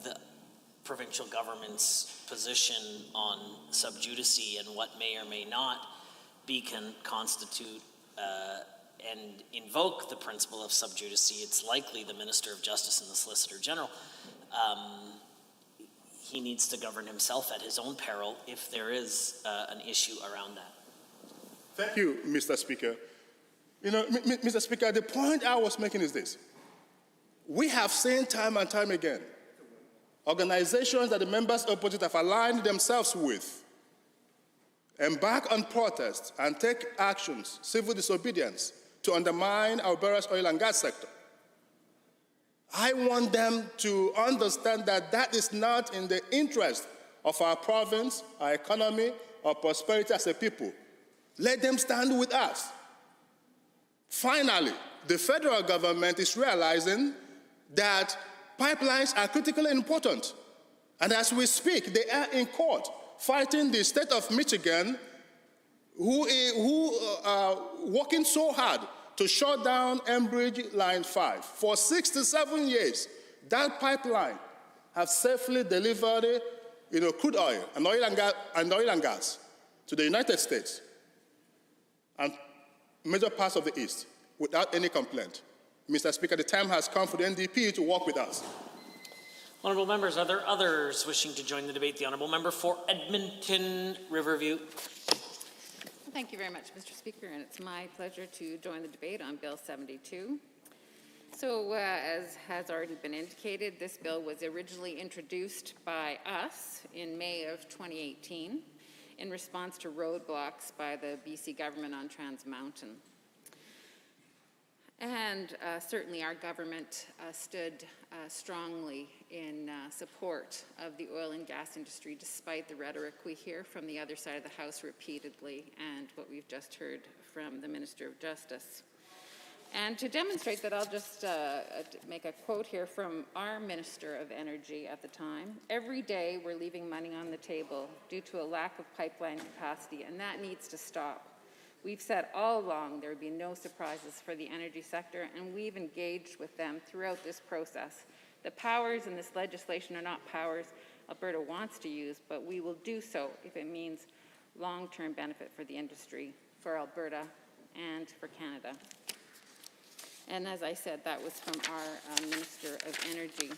the provincial government's position on sub judice and what may or may not can constitute and invoke the principle of sub judice, it's likely the Minister of Justice and the Solicitor General. He needs to govern himself at his own peril if there is an issue around that. Thank you, Mr. Speaker. You know, Mr. Speaker, the point I was making is this. We have seen time and time again organizations that the members opposite have aligned themselves with embark on protests and take actions, civil disobedience, to undermine Alberta's oil and gas sector. I want them to understand that that is not in the interest of our province, our economy, our prosperity as a people. Let them stand with us. Finally, the federal government is realizing that pipelines are critically important. And as we speak, they are in court fighting the state of Michigan, who are working so hard to shut down Enbridge Line 5. For 67 years, that pipeline has safely delivered crude oil and oil and gas to the United States and major parts of the East without any complaint. Mr. Speaker, the time has come for the NDP to work with us. Honourable members, are there others wishing to join the debate? The Honourable Member for Edmonton Riverview. Thank you very much, Mr. Speaker, and it's my pleasure to join the debate on Bill 72. So, as has already been indicated, this bill was originally introduced by us in May of 2018 in response to roadblocks by the BC government on Trans Mountain. And certainly our government stood strongly in support of the oil and gas industry, despite the rhetoric we hear from the other side of the House repeatedly and what we've just heard from the Minister of Justice. And to demonstrate that, I'll just make a quote here from our Minister of Energy at the time. "Every day we're leaving money on the table due to a lack of pipeline capacity, and that needs to stop. We've said all along there would be no surprises for the energy sector, and we've engaged with them throughout this process. The powers in this legislation are not powers Alberta wants to use, but we will do so if it means long-term benefit for the industry, for Alberta, and for Canada." And as I said, that was from our Minister of Energy.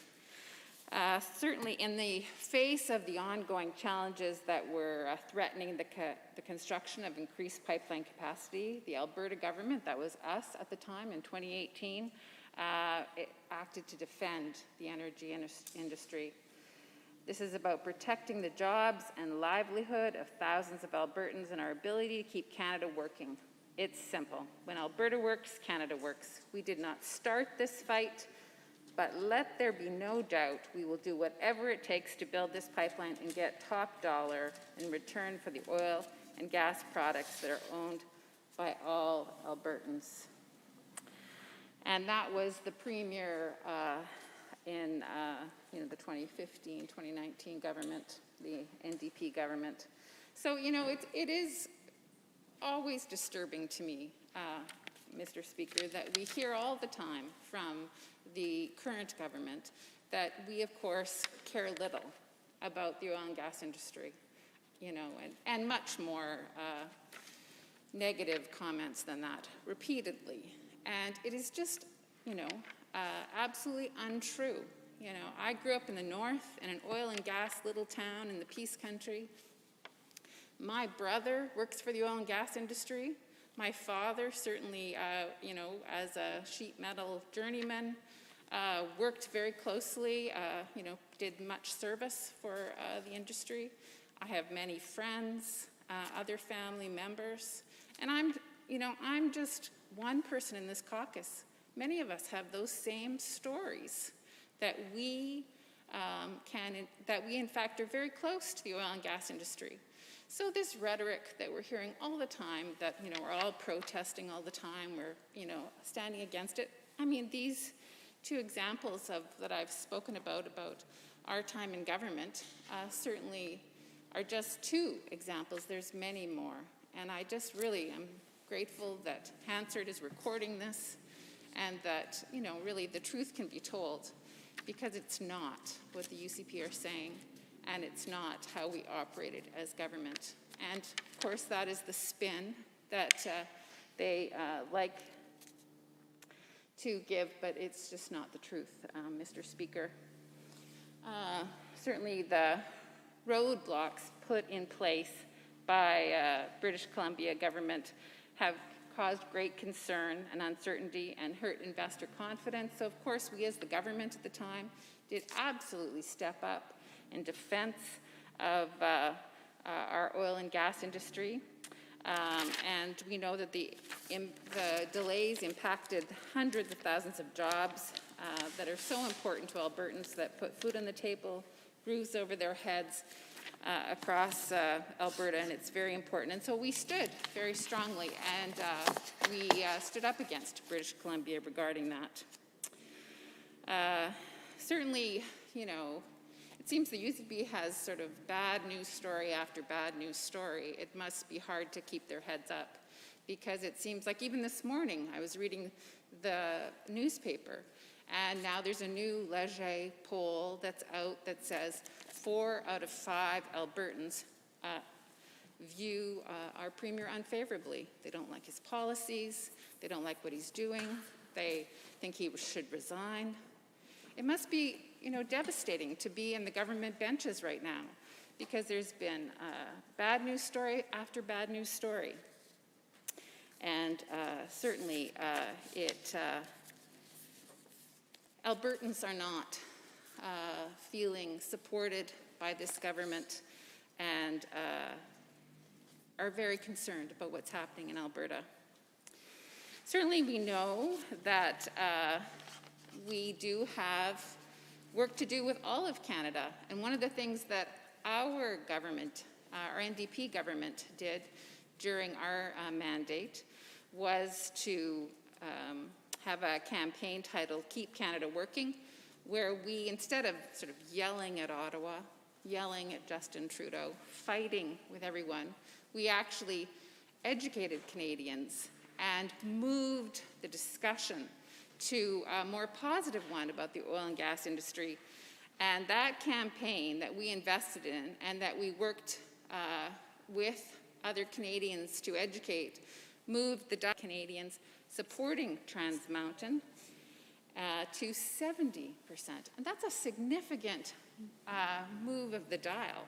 Certainly in the face of the ongoing challenges that were threatening the construction of increased pipeline capacity, the Alberta government, that was us at the time in 2018, it acted to defend the energy industry. This is about protecting the jobs and livelihood of thousands of Albertans and our ability to keep Canada working. It's simple. When Alberta works, Canada works. We did not start this fight, but let there be no doubt we will do whatever it takes to build this pipeline and get top dollar in return for the oil and gas products that are owned by all Albertans. And that was the Premier in the 2015-2019 government, the NDP government. So, it is always disturbing to me, Mr. Speaker, that we hear all the time from the current government that we, of course, care little about the oil and gas industry, and much more negative comments than that repeatedly. And it is just, absolutely untrue. You know, I grew up in the north in an oil and gas little town in the Peace Country. My brother works for the oil and gas industry. My father certainly, you know, as a sheet metal journeyman, worked very closely, you know, did much service for the industry. I have many friends, other family members, and I'm just one person in this caucus. Many of us have those same stories that we in fact are very close to the oil and gas industry. So this rhetoric that we're hearing all the time, that, you know, we're all protesting all the time, we're, you know, standing against it. I mean, these two examples that I've spoken about our time in government, certainly are just two examples. There's many more. And I just really am grateful that Hansard is recording this, and that, you know, really the truth can be told, because it's not what the UCP are saying, and it's not how we operated as government. And of course, that is the spin that they like to give, but it's just not the truth, Mr. Speaker. Certainly the roadblocks put in place by British Columbia government have caused great concern and uncertainty and hurt investor confidence. So of course, we as the government at the time did absolutely step up in defense of our oil and gas industry. And we know that the delays impacted hundreds of thousands of jobs that are so important to Albertans, that put food on the table, roofs over their heads across Alberta, and it's very important. And so we stood very strongly, and we stood up against British Columbia regarding that. Certainly, you know, it seems the UCP has sort of bad news story after bad news story. It must be hard to keep their heads up, because it seems like even this morning I was reading the newspaper, and now there's a new Leger poll that's out that says 4 out of 5 Albertans view our premier unfavorably. They don't like his policies. They don't like what he's doing. They think he should resign. It must be, you know, devastating to be in the government benches right now, because there's been bad news story after bad news story. And certainly Albertans are not feeling supported by this government, and are very concerned about what's happening in Alberta. Certainly we know that we do have work to do with all of Canada, and one of the things that our government, our NDP government, did during our mandate was to have a campaign titled Keep Canada Working, where we, instead of sort of yelling at Ottawa, yelling at Justin Trudeau, fighting with everyone, we actually educated Canadians and moved the discussion to a more positive one about the oil and gas industry. And that campaign that we invested in, and that we worked with other Canadians to educate, moved the Canadians supporting Trans Mountain to 70%. And that's a significant move of the dial.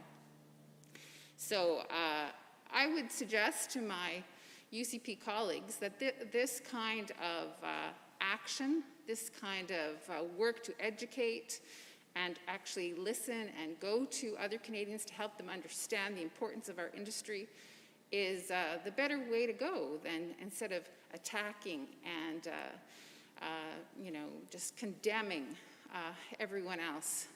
So I would suggest to my UCP colleagues that this kind of action, this kind of work to educate and actually listen and go to other Canadians to help them understand the importance of our industry is the better way to go than instead of attacking and you know, just condemning everyone else.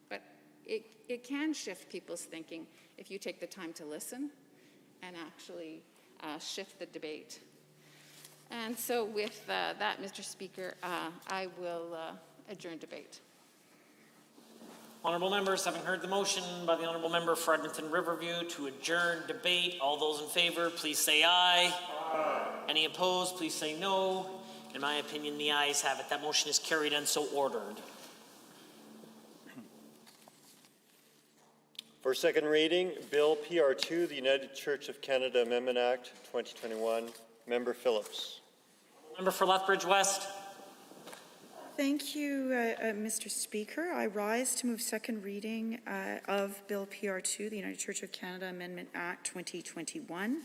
But it can shift people's thinking if you take the time to listen and actually shift the debate. And so with that, Mr. Speaker, I will adjourn debate. Honourable members, having heard the motion by the Honourable Member for Edmonton Riverview to adjourn debate, all those in favour, please say aye. Aye. Any opposed, please say no. In my opinion, the ayes have it. That motion is carried and so ordered. For second reading, Bill PR2, the United Church of Canada Amendment Act 2021. Member Phillips. Member for Lethbridge West. Thank you, Mr. Speaker. I rise to move second reading of Bill PR2, the United Church of Canada Amendment Act 2021.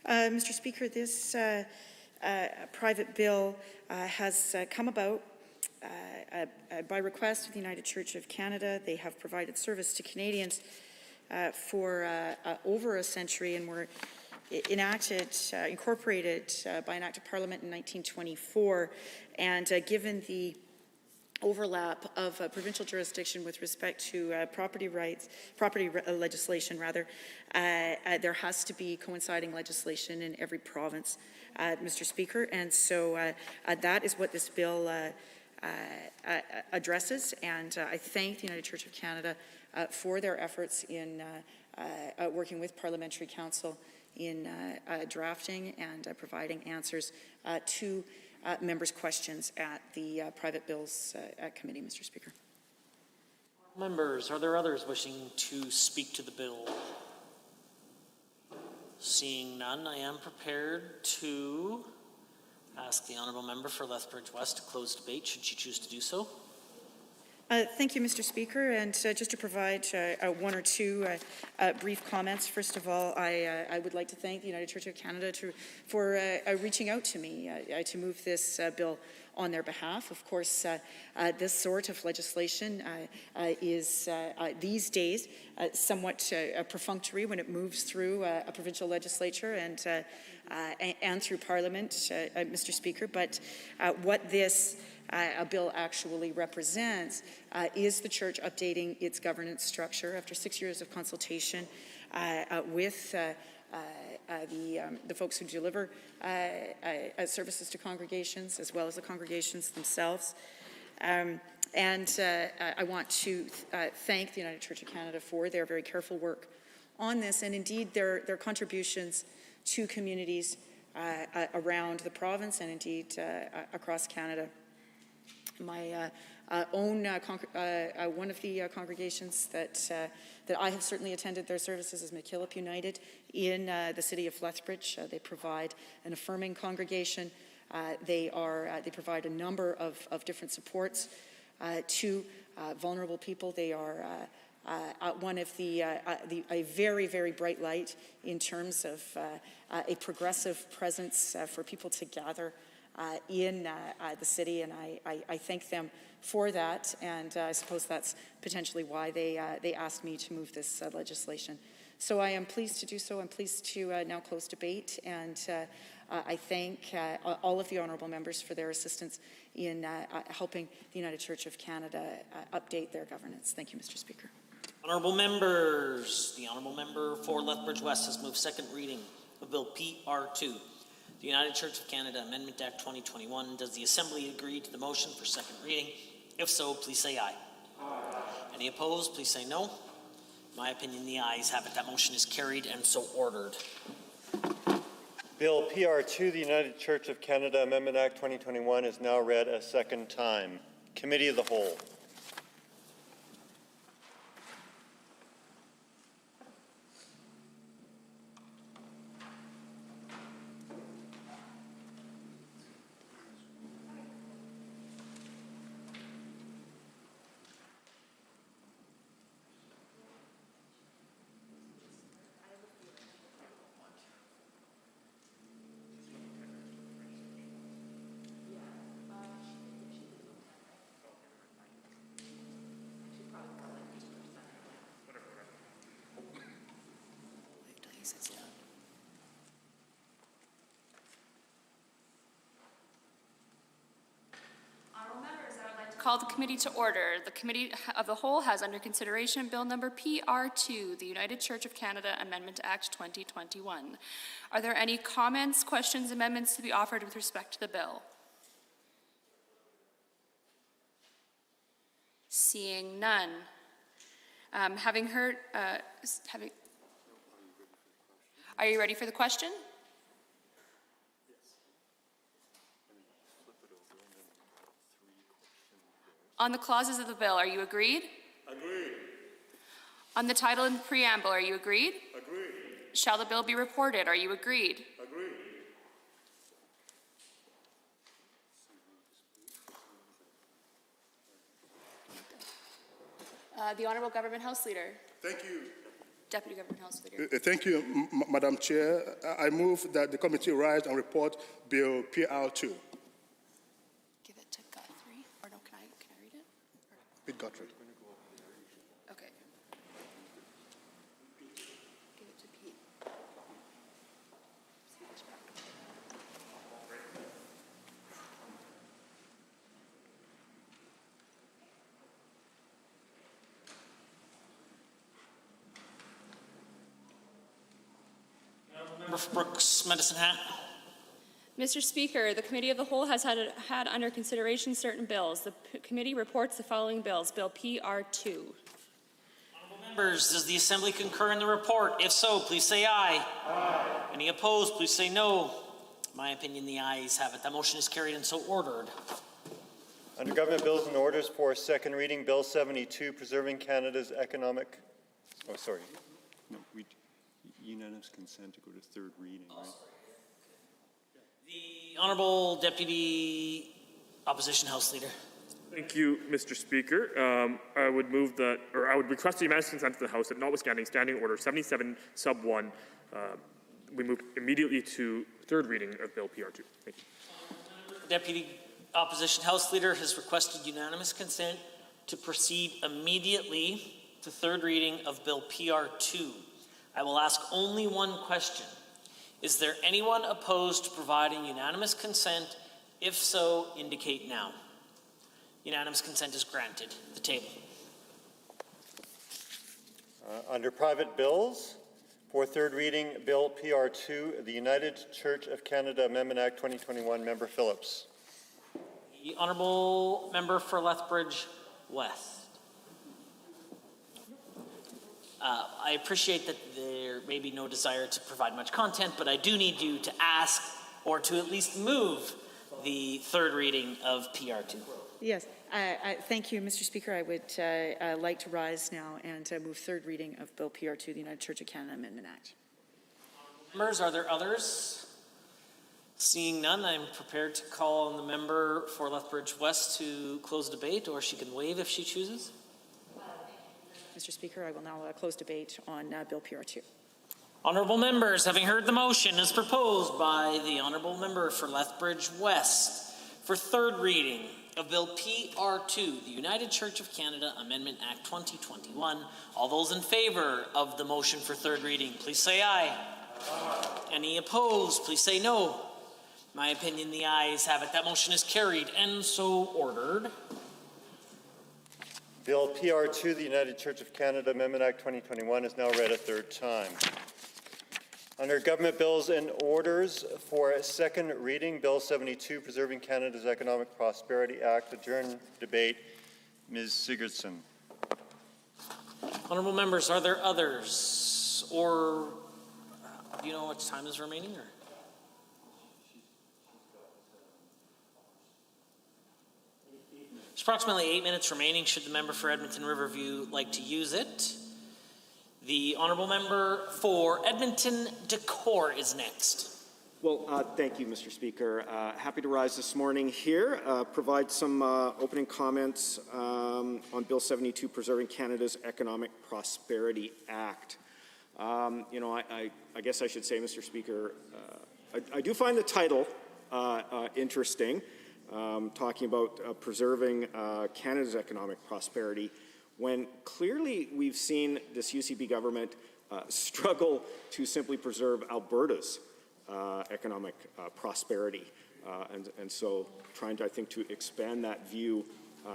Mr. Speaker, this private bill has come about by request of the United Church of Canada. They have provided service to Canadians for over a century and were incorporated by an act of parliament in 1924. And given the overlap of provincial jurisdiction with respect to property legislation, there has to be coinciding legislation in every province, Mr. Speaker. And so that is what this bill addresses. And I thank the United Church of Canada for their efforts in working with Parliamentary Council in drafting and providing answers to members' questions at the private bills committee, Mr. Speaker. Members, are there others wishing to speak to the bill? Seeing none, I am prepared to ask the honourable member for Lethbridge West to close debate, should she choose to do so. Thank you, Mr. Speaker, and just to provide one or two brief comments. First of all, I would like to thank the United Church of Canada for reaching out to me to move this bill on their behalf. Of course, this sort of legislation is these days somewhat perfunctory when it moves through a provincial legislature and through Parliament, Mr. Speaker. But what this a bill actually represents is the Church updating its governance structure after 6 years of consultation with the folks who deliver services to congregations, as well as the congregations themselves. I want to thank the United Church of Canada for their very careful work on this, and indeed their contributions to communities around the province and indeed across Canada. My own one of the congregations that I have certainly attended their services is McKillop United in the city of Lethbridge. They provide an affirming congregation. They provide a number of different supports to vulnerable people. They are one of a very, very bright light in terms of a progressive presence for people to gather in the city, and I thank them for that, and I suppose that's potentially why they asked me to move this legislation. So I am pleased to do so. I'm pleased to now close debate, and I thank all of the honourable members for their assistance in helping the United Church of Canada update their governance. Thank you, Mr. Speaker. Honourable members, the honourable member for Lethbridge West has moved second reading of Bill PR2. The United Church of Canada Amendment Act 2021. Does the Assembly agree to the motion for second reading? If so, please say aye. Aye. Any opposed, please say no. In my opinion, the ayes have it. That motion is carried and so ordered. Bill PR2, the United Church of Canada Amendment Act 2021, is now read a second time. Committee of the Whole. Call the committee to order. The Committee of the Whole has under consideration Bill number PR2, the United Church of Canada Amendment Act 2021. Are there any comments, questions, amendments to be offered with respect to the bill? Seeing none. Having heard, are you ready for the question? On the clauses of the bill, are you agreed? Agreed. On the title and preamble, are you agreed? Agreed. Shall the bill be reported? Are you agreed? Agreed. The Honourable Government House Leader. Thank you. Deputy Government House Leader. Thank you, Madam Chair. I move that the committee rise and report Bill PR2. Give it to Guthrie. Or no, can I read it? With Guthrie. Okay. Give it to Pete. Member for Brooks, Medicine Hat. Mr. Speaker, the Committee of the Whole has had under consideration certain bills. The committee reports the following bills. Bill PR2. Members, does the Assembly concur in the report? If so, please say aye. Aye. Any opposed, please say no. In my opinion, the ayes have it. That motion is carried and so ordered. Under Government Bills and Orders for second reading, Bill 72, Preserving Canada's Economic... Oh, sorry. No, unanimous consent to go to third reading, right? The Honourable Deputy Opposition House Leader. Thank you, Mr. Speaker. I would move that, or I would request the unanimous consent of the House that notwithstanding Standing Order 77 sub 1, we move immediately to third reading of Bill PR2. Thank you. Deputy Opposition House Leader has requested unanimous consent to proceed immediately to third reading of Bill PR2. I will ask only one question. Is there anyone opposed to providing unanimous consent? If so, indicate now. Unanimous consent is granted. The table. Under Private Bills, for third reading, Bill PR2, the United Church of Canada Amendment Act 2021, Member Phillips. The Honourable Member for Lethbridge West. I appreciate that there may be no desire to provide much content, but I do need you to ask or to at least move the third reading of PR2. Yes, thank you, Mr. Speaker. I would like to rise now and move third reading of Bill PR2, the United Church of Canada Amendment Act. Members, are there others? Seeing none, I'm prepared to call on the member for Lethbridge West to close debate, or she can waive if she chooses. Mr. Speaker, I will now close debate on Bill PR2. Honourable members, having heard the motion as proposed by the Honourable Member for Lethbridge West for third reading of Bill PR2, the United Church of Canada Amendment Act 2021, all those in favour of the motion for third reading, please say aye. Aye. Any opposed, please say no. In my opinion, the ayes have it. That motion is carried and so ordered. Bill PR2, the United Church of Canada Amendment Act 2021 is now read a third time. Under Government Bills and Orders for second reading, Bill 72, Preserving Canada's Economic Prosperity Act, adjourn debate. Ms. Sigurdsson. Honourable members, are there others? Or do you know what time is remaining? Or? There's approximately 8 minutes remaining should the member for Edmonton Riverview like to use it. The Honourable Member for Edmonton Decor is next. Well, thank you, Mr. Speaker. Happy to rise this morning here, provide some opening comments on Bill 72, Preserving Canada's Economic Prosperity Act. I guess I should say, Mr. Speaker, I do find the title interesting, talking about preserving Canada's economic prosperity, when clearly we've seen this UCP government struggle to simply preserve Alberta's economic prosperity. And so trying to, I think, to expand that view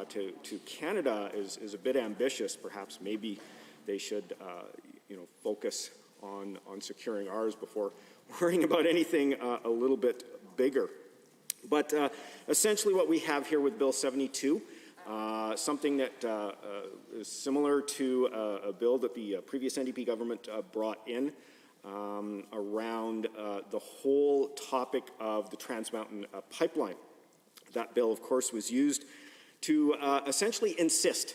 to Canada is a bit ambitious. Perhaps maybe they should, focus on securing ours before worrying about anything a little bit bigger. But essentially what we have here with Bill 72, something that is similar to a bill that the previous NDP government brought in around the whole topic of the Trans Mountain pipeline. That bill, of course, was used to essentially insist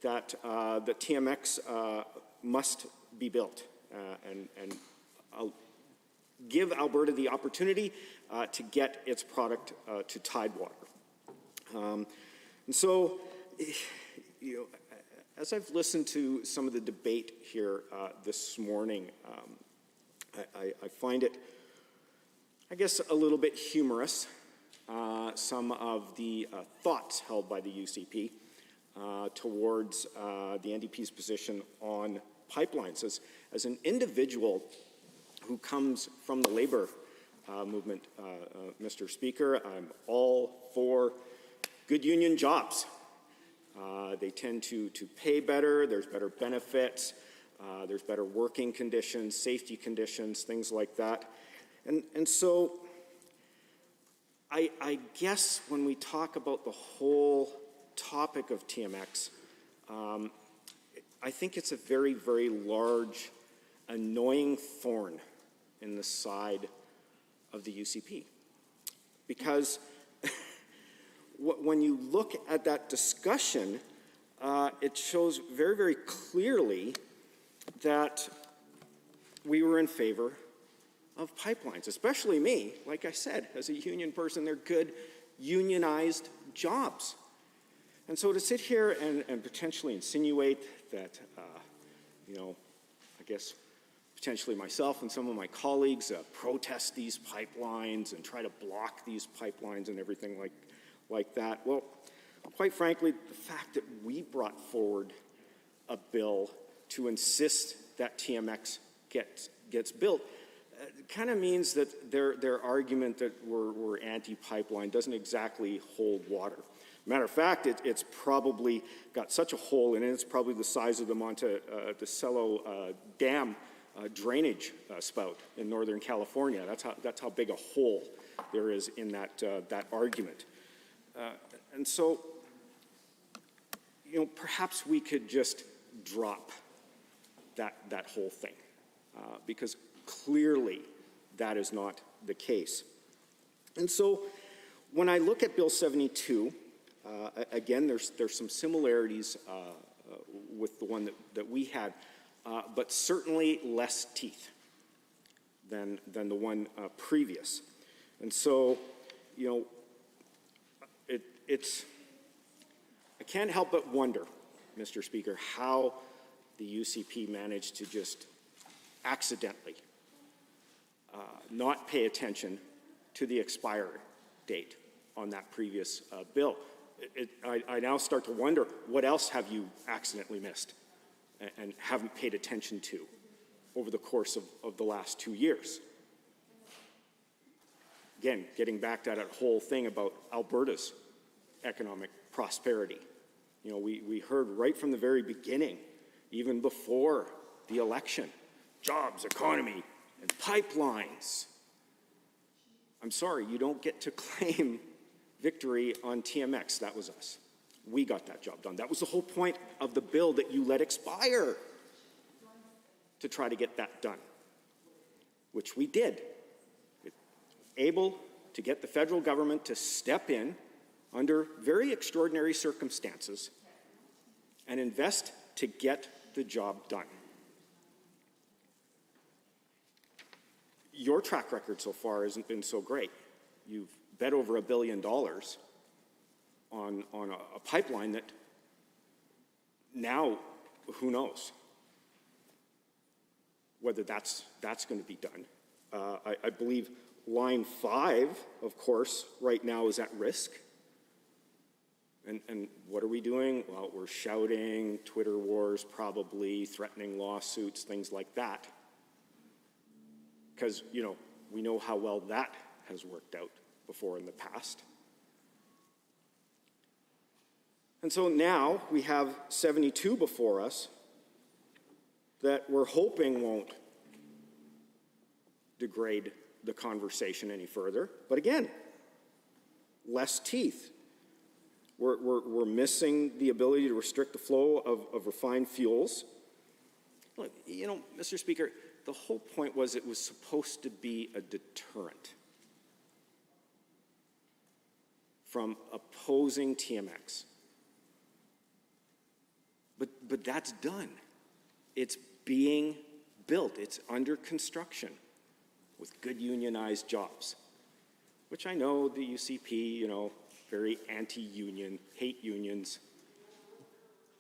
that the TMX must be built and give Alberta the opportunity to get its product to Tidewater. And so, as I've listened to some of the debate here this morning, I find it, I guess, a little bit humorous, some of the thoughts held by the UCP towards the NDP's position on pipelines. As an individual who comes from the labor movement, Mr. Speaker, I'm all for good union jobs. They tend to pay better, there's better benefits, there's better working conditions, safety conditions, things like that. And so I guess when we talk about the whole topic of TMX, I think it's a very, very large, annoying thorn in the side of the UCP. Because when you look at that discussion, it shows very, very clearly that we were in favor of pipelines, especially me. Like I said, as a union person, they're good unionized jobs. And so to sit here and potentially insinuate that, I guess potentially myself and some of my colleagues protest these pipelines and try to block these pipelines and everything like that, well, quite frankly, the fact that we brought forward a bill to insist that TMX gets built kind of means that their argument that we're anti-pipeline doesn't exactly hold water. Matter of fact, it's probably got such a hole in it, it's probably the size of the Monticello Dam drainage spout in Northern California. That's how big a hole there is in that argument. And so, perhaps we could just drop that whole thing, because clearly that is not the case. And so, when I look at Bill 72, again, there's some similarities with the one that we had, but certainly less teeth than the one previous. And so, I can't help but wonder, Mr. Speaker, how the UCP managed to just accidentally not pay attention to the expire date on that previous bill. I now start to wonder, what else have you accidentally missed and haven't paid attention to over the course of the last 2 years? Again, getting back to that whole thing about Alberta's economic prosperity. We heard right from the very beginning, even before the election, jobs, economy, and pipelines. I'm sorry, you don't get to claim victory on TMX. That was us. We got that job done. That was the whole point of the bill that you let expire, to try to get that done, which we did. Able to get the federal government to step in under very extraordinary circumstances and invest to get the job done. Your track record so far hasn't been so great. You've bet over $1 billion on a pipeline that now, who knows whether that's going to be done. I believe Line 5, of course, right now is at risk. And what are we doing? Well, we're shouting, Twitter wars probably, threatening lawsuits, things like that. Because, we know how well that has worked out before in the past. And so now we have 72 before us that we're hoping won't degrade the conversation any further. But again, less teeth. We're missing the ability to restrict the flow of refined fuels. Look, Mr. Speaker, the whole point was it was supposed to be a deterrent from opposing TMX. But that's done. It's being built. It's under construction with good unionized jobs, which I know the UCP, very anti-union, hate unions,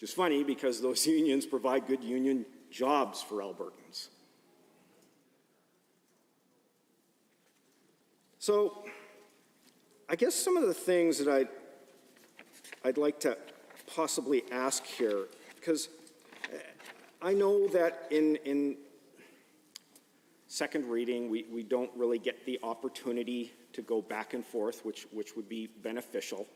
which is funny because those unions provide good union jobs for Albertans. So I guess some of the things that I'd like to possibly ask here, because I know that in second reading, we don't really get the opportunity to go back and forth, which would be beneficial,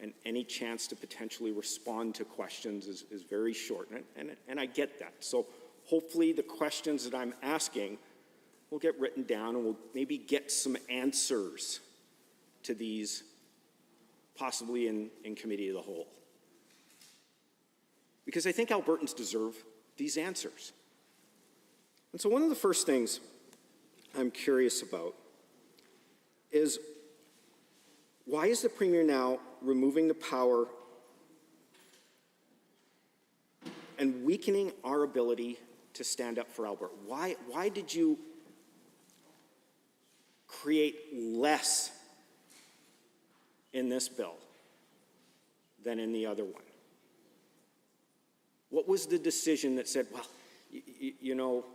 and any chance to potentially respond to questions is very short, and I get that. So hopefully the questions that I'm asking will get written down, and we'll maybe get some answers to these, possibly in committee of the whole. Because I think Albertans deserve these answers. And so one of the first things I'm curious about is, why is the Premier now removing the power and weakening our ability to stand up for Alberta? Why did you create less in this bill than in the other one? What was the decision that said, well, you know,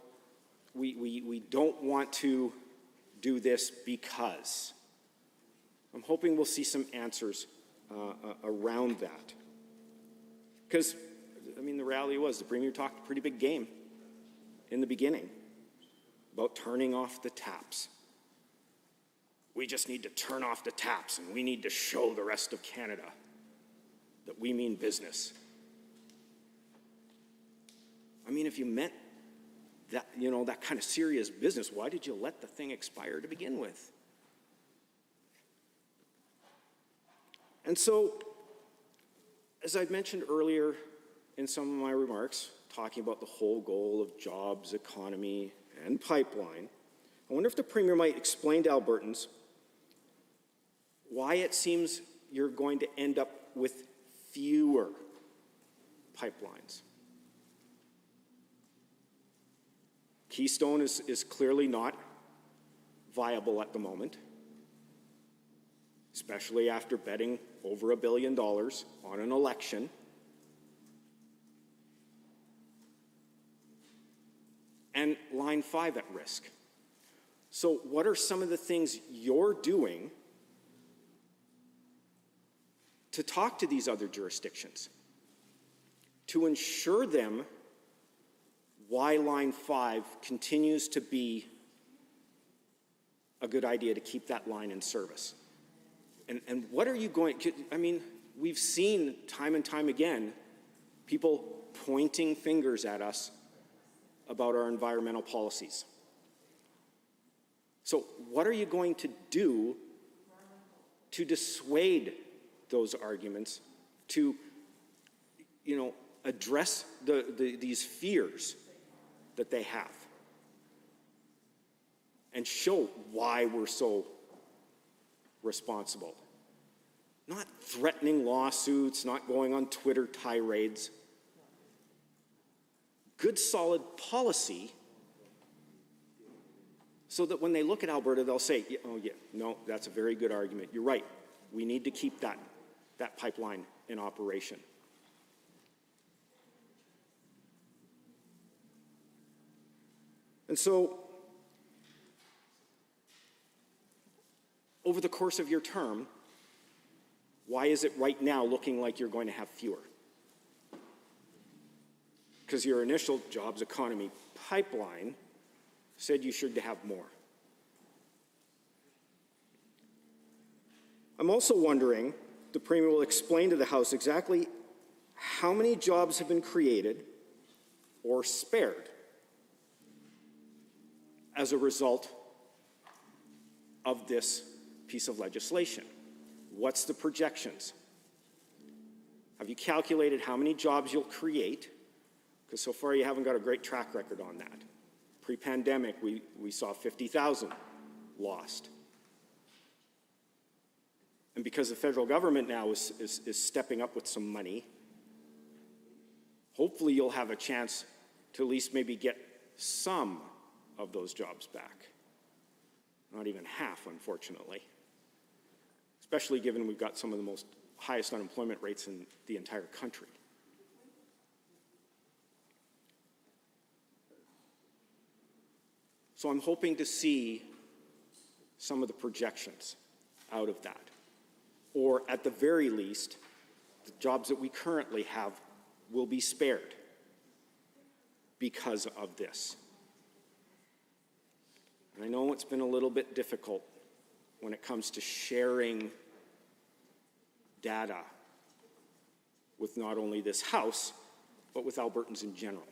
we don't want to do this because? I'm hoping we'll see some answers around that. Because, I mean, the reality was the Premier talked a pretty big game in the beginning about turning off the taps. We just need to turn off the taps, and we need to show the rest of Canada that we mean business. I mean, if you meant that, you know, that kind of serious business, why did you let the thing expire to begin with? And so, as I've mentioned earlier in some of my remarks, talking about the whole goal of jobs, economy, and pipeline, I wonder if the Premier might explain to Albertans why it seems you're going to end up with fewer pipelines. Keystone is clearly not viable at the moment, especially after betting over $1 billion on an election. And Line 5 at risk. So what are some of the things you're doing to talk to these other jurisdictions, to ensure them why Line 5 continues to be a good idea to keep that line in service? And what are you going, I mean, we've seen time and time again people pointing fingers at us about our environmental policies. So what are you going to do to dissuade those arguments, to, you know, address these fears that they have, and show why we're so responsible? Not threatening lawsuits, not going on Twitter tirades. Good, solid policy, so that when they look at Alberta, they'll say, oh yeah, no, that's a very good argument. You're right. We need to keep that pipeline in operation. And so, over the course of your term, why is it right now looking like you're going to have fewer? Because your initial jobs economy pipeline said you should have more. I'm also wondering, the Premier will explain to the House exactly how many jobs have been created or spared as a result of this piece of legislation. What's the projections? Have you calculated how many jobs you'll create? Because so far you haven't got a great track record on that. Pre-pandemic, we saw 50,000 lost. And because the federal government now is stepping up with some money, hopefully you'll have a chance to at least maybe get some of those jobs back. Not even half, unfortunately. Especially given we've got some of the highest unemployment rates in the entire country. So I'm hoping to see some of the projections out of that. Or at the very least, the jobs that we currently have will be spared because of this. And I know it's been a little bit difficult when it comes to sharing data with not only this House, but with Albertans in general,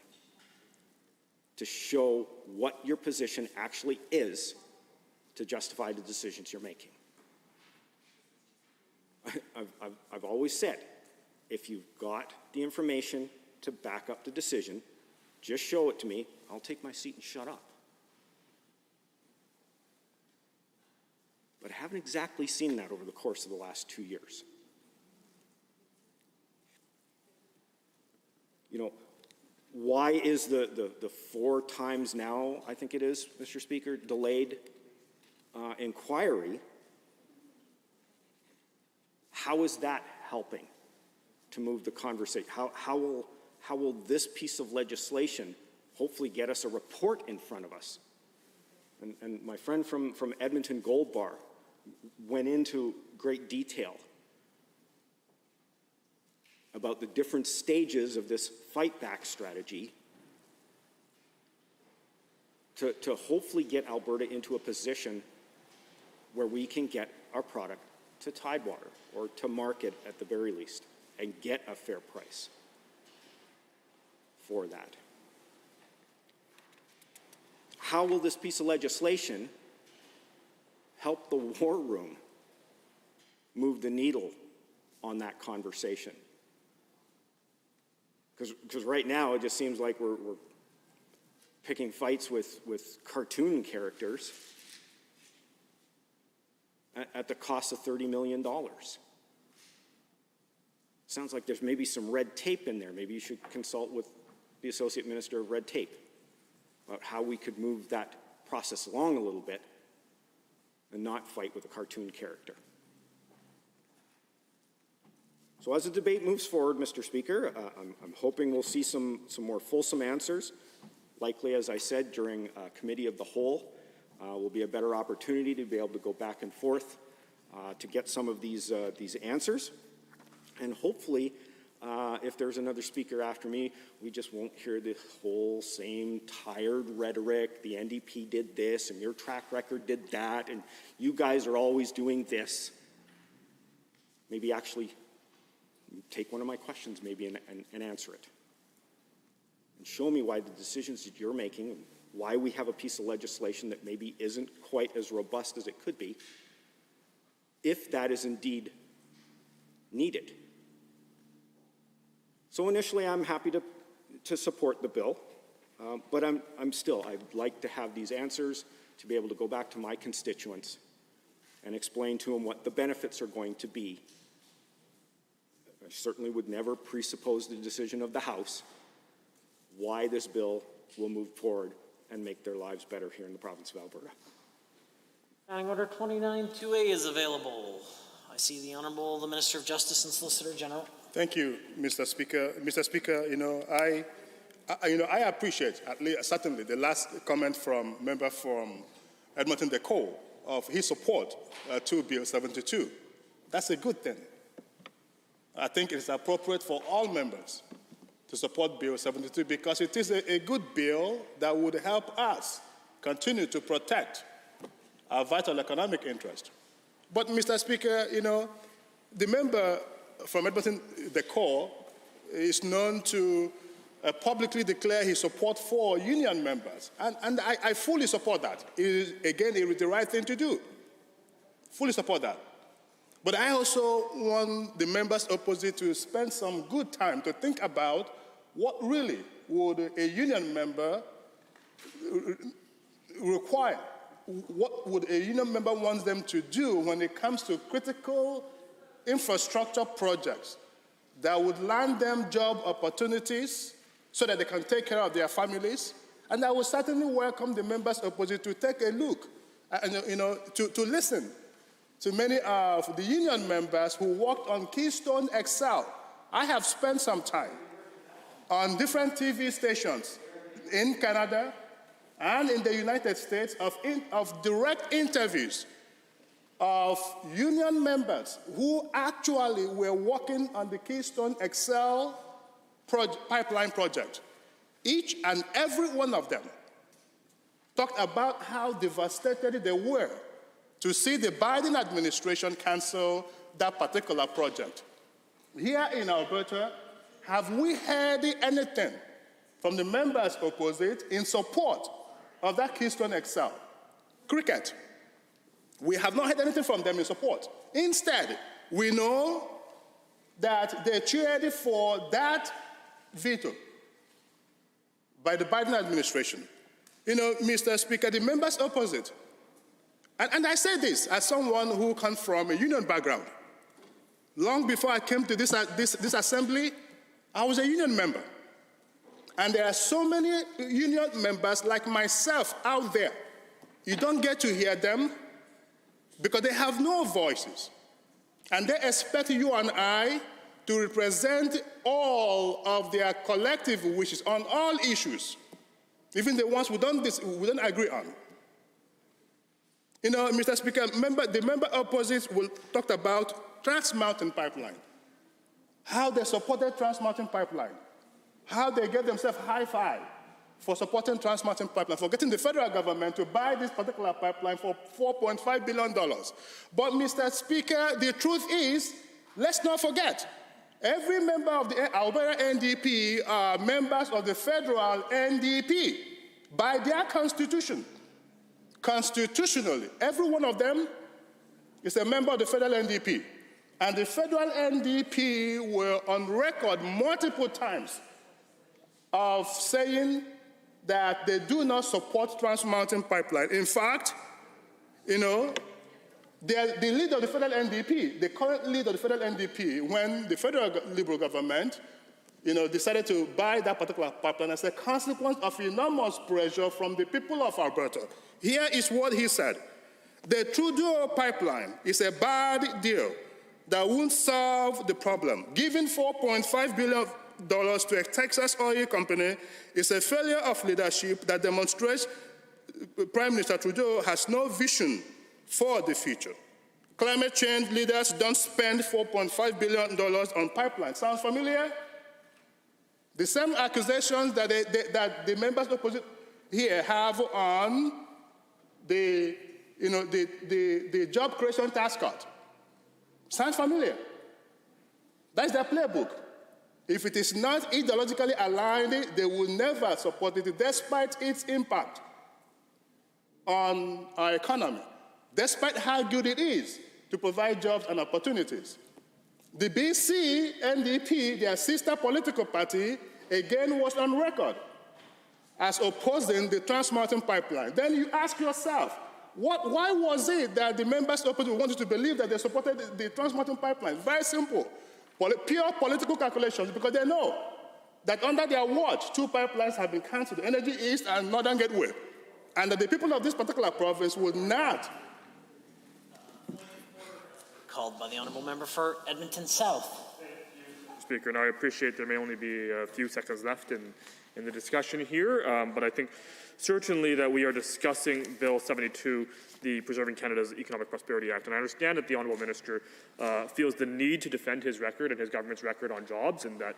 to show what your position actually is to justify the decisions you're making. I've always said, if you've got the information to back up the decision, just show it to me, I'll take my seat and shut up. But I haven't exactly seen that over the course of the last 2 years. You know, why is the 4 times now, I think it is, Mr. Speaker, delayed inquiry? How is that helping to move the conversation? How will this piece of legislation hopefully get us a report in front of us? And my friend from Edmonton Gold Bar went into great detail about the different stages of this fight back strategy to hopefully get Alberta into a position where we can get our product to Tidewater or to market at the very least and get a fair price for that. How will this piece of legislation help the war room move the needle on that conversation? Because right now it just seems like we're picking fights with cartoon characters at the cost of $30 million. Sounds like there's maybe some red tape in there. Maybe you should consult with the Associate Minister of Red Tape about how we could move that process along a little bit and not fight with a cartoon character. So as the debate moves forward, Mr. Speaker, I'm hoping we'll see some more fulsome answers. Likely, as I said, during Committee of the Whole, will be a better opportunity to be able to go back and forth to get some of these answers. And hopefully, if there's another speaker after me, we just won't hear the whole same tired rhetoric. The NDP did this, and your track record did that, and you guys are always doing this. Maybe actually take one of my questions maybe and answer it. And show me why the decisions that you're making, and why we have a piece of legislation that maybe isn't quite as robust as it could be, if that is indeed needed. So initially, I'm happy to support the bill, but I'd like to have these answers to be able to go back to my constituents and explain to them what the benefits are going to be. I certainly would never presuppose the decision of the House, why this bill will move forward and make their lives better here in the province of Alberta. Standing Order 29-2A is available. I see the Honourable the Minister of Justice and Solicitor General. Thank you, Mr. Speaker. Mr. Speaker, I appreciate certainly the last comment from member from Edmonton Decor of his support to Bill 72. That's a good thing. I think it is appropriate for all members to support Bill 72 because it is a good bill that would help us continue to protect our vital economic interest. But, Mr. Speaker, the member from Edmonton Decor is known to publicly declare his support for union members. And I fully support that. It is the right thing to do. Fully support that. But I also want the members opposite to spend some good time to think about what really would a union member require. What would a union member want them to do when it comes to critical infrastructure projects that would land them job opportunities so that they can take care of their families? And I would certainly welcome the members opposite to take a look and to listen to many of the union members who worked on Keystone XL. I have spent some time on different TV stations in Canada and in the United States of direct interviews of union members who actually were working on the Keystone XL pipeline project. Each and every one of them talked about how devastated they were to see the Biden administration cancel that particular project. Here in Alberta, have we heard anything from the members opposite in support of that Keystone XL? Cricket. We have not heard anything from them in support. Instead, we know that they cheered for that veto by the Biden administration. You know, Mr. Speaker, the members opposite, and I say this as someone who comes from a union background. Long before I came to this assembly, I was a union member. And there are so many union members like myself out there. You don't get to hear them because they have no voices. And they expect you and I to represent all of their collective wishes on all issues, even the ones we don't agree on. You know, Mr. Speaker, the member opposite will talk about Trans Mountain Pipeline, how they supported Trans Mountain Pipeline, how they gave themselves high five for supporting Trans Mountain Pipeline, for getting the federal government to buy this particular pipeline for $4.5 billion. But, Mr. Speaker, the truth is, let's not forget, every member of the Alberta NDP are members of the federal NDP by their constitution. Constitutionally, every one of them is a member of the federal NDP. And the federal NDP were on record multiple times of saying that they do not support Trans Mountain Pipeline. In fact, you know, the leader of the federal NDP, the current leader of the federal NDP, when the federal Liberal government, you know, decided to buy that particular pipeline as a consequence of enormous pressure from the people of Alberta. Here is what he said. The Trudeau pipeline is a bad deal that won't solve the problem. Giving $4.5 billion to a Texas oil company is a failure of leadership that demonstrates Prime Minister Trudeau has no vision for the future. Climate change leaders don't spend $4.5 billion on pipelines. Sounds familiar? The same accusations that the members opposite here have on the job creation task cut. Sounds familiar? That's their playbook. If it is not ideologically aligned, they will never support it, despite its impact on our economy, despite how good it is to provide jobs and opportunities. The BC NDP, their sister political party, again was on record as opposing the Trans Mountain Pipeline. Then you ask yourself, why was it that the members opposite wanted to believe that they supported the Trans Mountain Pipeline? Very simple. Pure political calculations, because they know that under their watch, 2 pipelines have been cancelled, Energy East and Northern Gateway, and that the people of this particular province would not. Called by the honourable member for Edmonton South. Speaker, and I appreciate there may only be a few seconds left in the discussion here, but I think certainly that we are discussing Bill 72, the Preserving Canada's Economic Prosperity Act, and I understand that the Honourable Minister feels the need to defend his record and his government's record on jobs, and that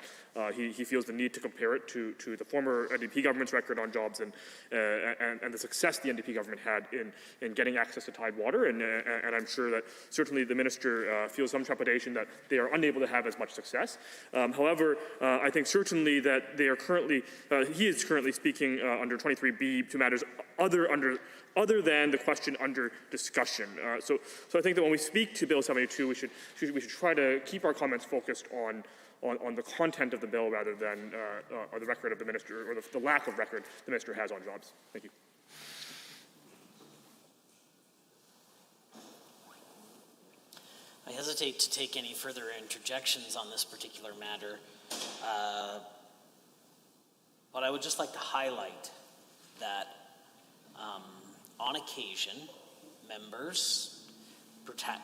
he feels the need to compare it to the former NDP government's record on jobs and the success the NDP government had in getting access to Tidewater, and I'm sure that certainly the Minister feels some trepidation that they are unable to have as much success. However, I think certainly that they are currently, he is currently speaking under 23B to matters other than the question under discussion. So I think that when we speak to Bill 72, we should try to keep our comments focused on the content of the bill rather than or the record of the minister, or the lack of record the minister has on jobs. Thank you. I hesitate to take any further interjections on this particular matter, but I would just like to highlight that on occasion, members,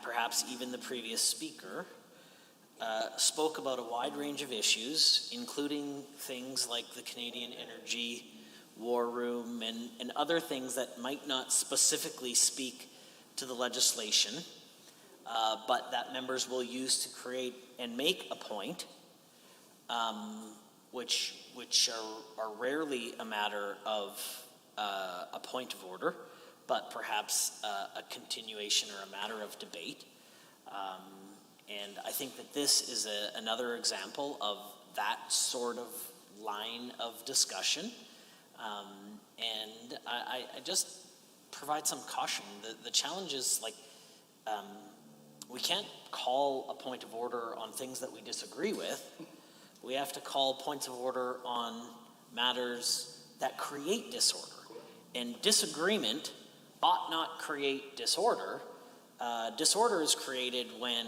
perhaps even the previous speaker, spoke about a wide range of issues, including things like the Canadian Energy war room, and other things that might not specifically speak to the legislation, but that members will use to create and make a point, which are rarely a matter of a point of order, but perhaps a continuation or a matter of debate. And I think that this is another example of that sort of line of discussion. And I just provide some caution. The challenge is, like, we can't call a point of order on things that we disagree with. We have to call points of order on matters that create disorder. And disagreement ought not create disorder. Disorder is created when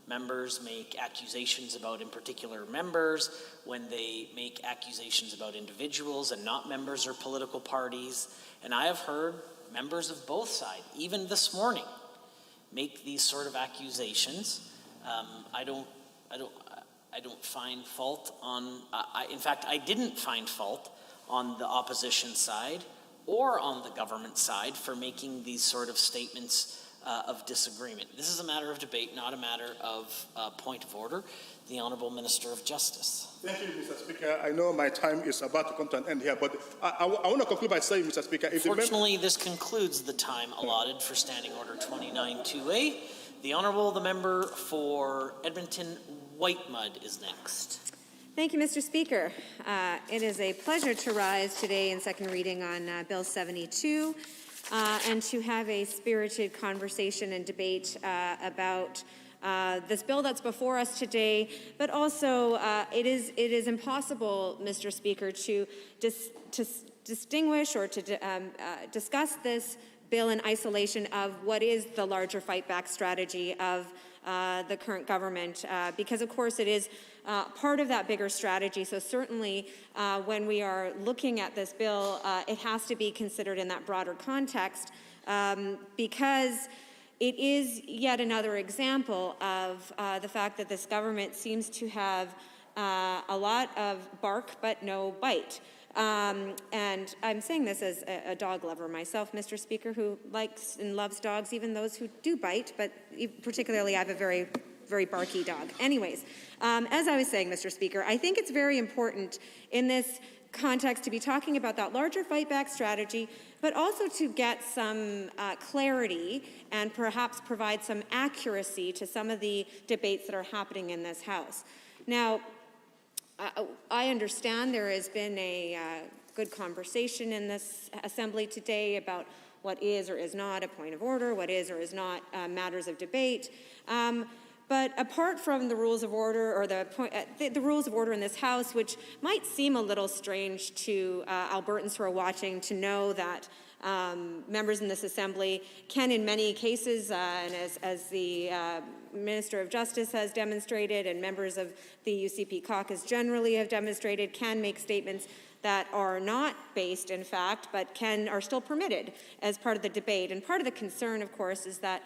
members make accusations about, in particular, members, when they make accusations about individuals and not members or political parties. And I have heard members of both sides, even this morning, make these sort of accusations. I don't find fault on. In fact, I didn't find fault on the opposition side or on the government side for making these sort of statements of disagreement. This is a matter of debate, not a matter of point of order. The Honourable Minister of Justice. Thank you, Mr. Speaker. I know my time is about to come to an end here, but I want to conclude by saying, Mr. Speaker, if fortunately, this concludes the time allotted for Standing Order 29-2A. The Honourable, the member for Edmonton Whitemud is next. Thank you, Mr. Speaker. It is a pleasure to rise today in second reading on Bill 72 and to have a spirited conversation and debate about this bill that's before us today, but also it is impossible, Mr. Speaker, to distinguish or to discuss this bill in isolation of what is the larger fight back strategy of the current government, because of course it is part of that bigger strategy. So certainly when we are looking at this bill, it has to be considered in that broader context, because it is yet another example of the fact that this government seems to have a lot of bark but no bite. And I'm saying this as a dog lover myself, Mr. Speaker, who likes and loves dogs, even those who do bite, but particularly I have a very, very barky dog. Anyways, as I was saying, Mr. Speaker, I think it's very important in this context to be talking about that larger fight back strategy, but also to get some clarity and perhaps provide some accuracy to some of the debates that are happening in this House. Now, I understand there has been a good conversation in this Assembly today about what is or is not a point of order, what is or is not matters of debate. But apart from the rules of order, or the rules of order in this House, which might seem a little strange to Albertans who are watching to know that members in this Assembly can, in many cases, and as the Minister of Justice has demonstrated, and members of the UCP caucus generally have demonstrated, can make statements that are not based in fact, but are still permitted as part of the debate. And part of the concern, of course, is that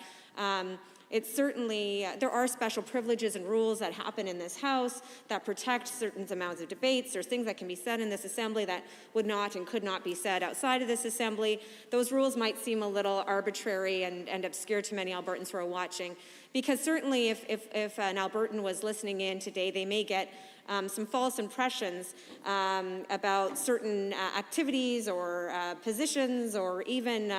it's certainly, there are special privileges and rules that happen in this House that protect certain amounts of debates. There's things that can be said in this Assembly that would not and could not be said outside of this Assembly. Those rules might seem a little arbitrary and obscure to many Albertans who are watching, because certainly if an Albertan was listening in today, they may get some false impressions about certain activities or positions or even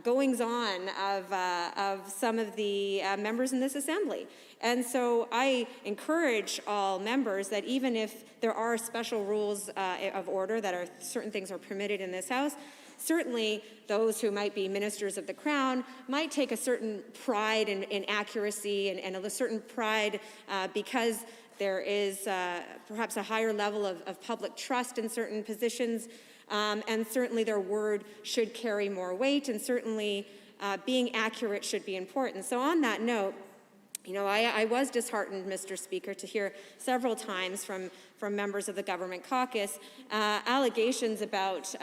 goings-on of some of the members in this Assembly. And so I encourage all members that even if there are special rules of order that are certain things are permitted in this House, certainly those who might be ministers of the Crown might take a certain pride in accuracy and a certain pride because there is perhaps a higher level of public trust in certain positions. And certainly their word should carry more weight, and certainly being accurate should be important. So on that note, you know, I was disheartened, Mr. Speaker, to hear several times from members of the government caucus allegations about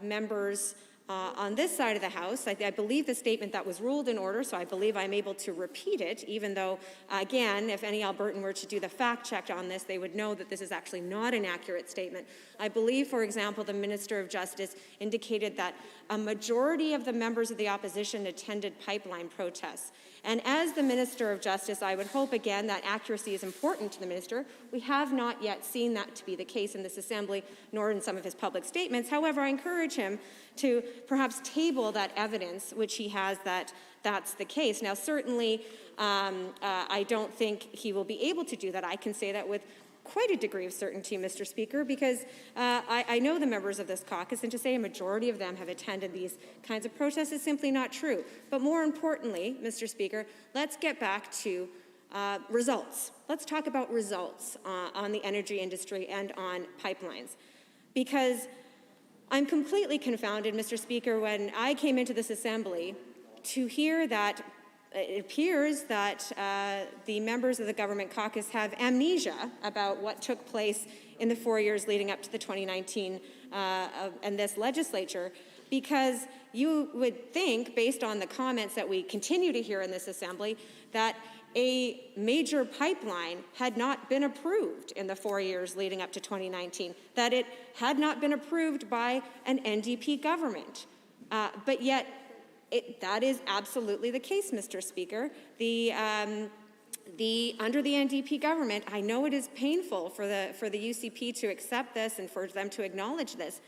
members On this side of the House, I believe the statement that was ruled in order, so I believe I'm able to repeat it, even though, again, if any Albertan were to do the fact check on this, they would know that this is actually not an accurate statement. I believe, for example, the Minister of Justice indicated that a majority of the members of the opposition attended pipeline protests. And as the Minister of Justice, I would hope, again, that accuracy is important to the Minister. We have not yet seen that to be the case in this Assembly, nor in some of his public statements. However, I encourage him to perhaps table that evidence, which he has, that that's the case. Now, certainly, I don't think he will be able to do that. I can say that with quite a degree of certainty, Mr. Speaker, because I know the members of this caucus, and to say a majority of them have attended these kinds of protests is simply not true. But more importantly, Mr. Speaker, let's get back to results. Let's talk about results on the energy industry and on pipelines. Because I'm completely confounded, Mr. Speaker, when I came into this Assembly to hear that it appears that the members of the government caucus have amnesia about what took place in the 4 years leading up to the 2019 and this legislature, because you would think, based on the comments that we continue to hear in this Assembly, that a major pipeline had not been approved in the 4 years leading up to 2019, that it had not been approved by an NDP government. But yet, that is absolutely the case, Mr. Speaker. Under the NDP government, I know it is painful for the UCP to accept this and for them to acknowledge this,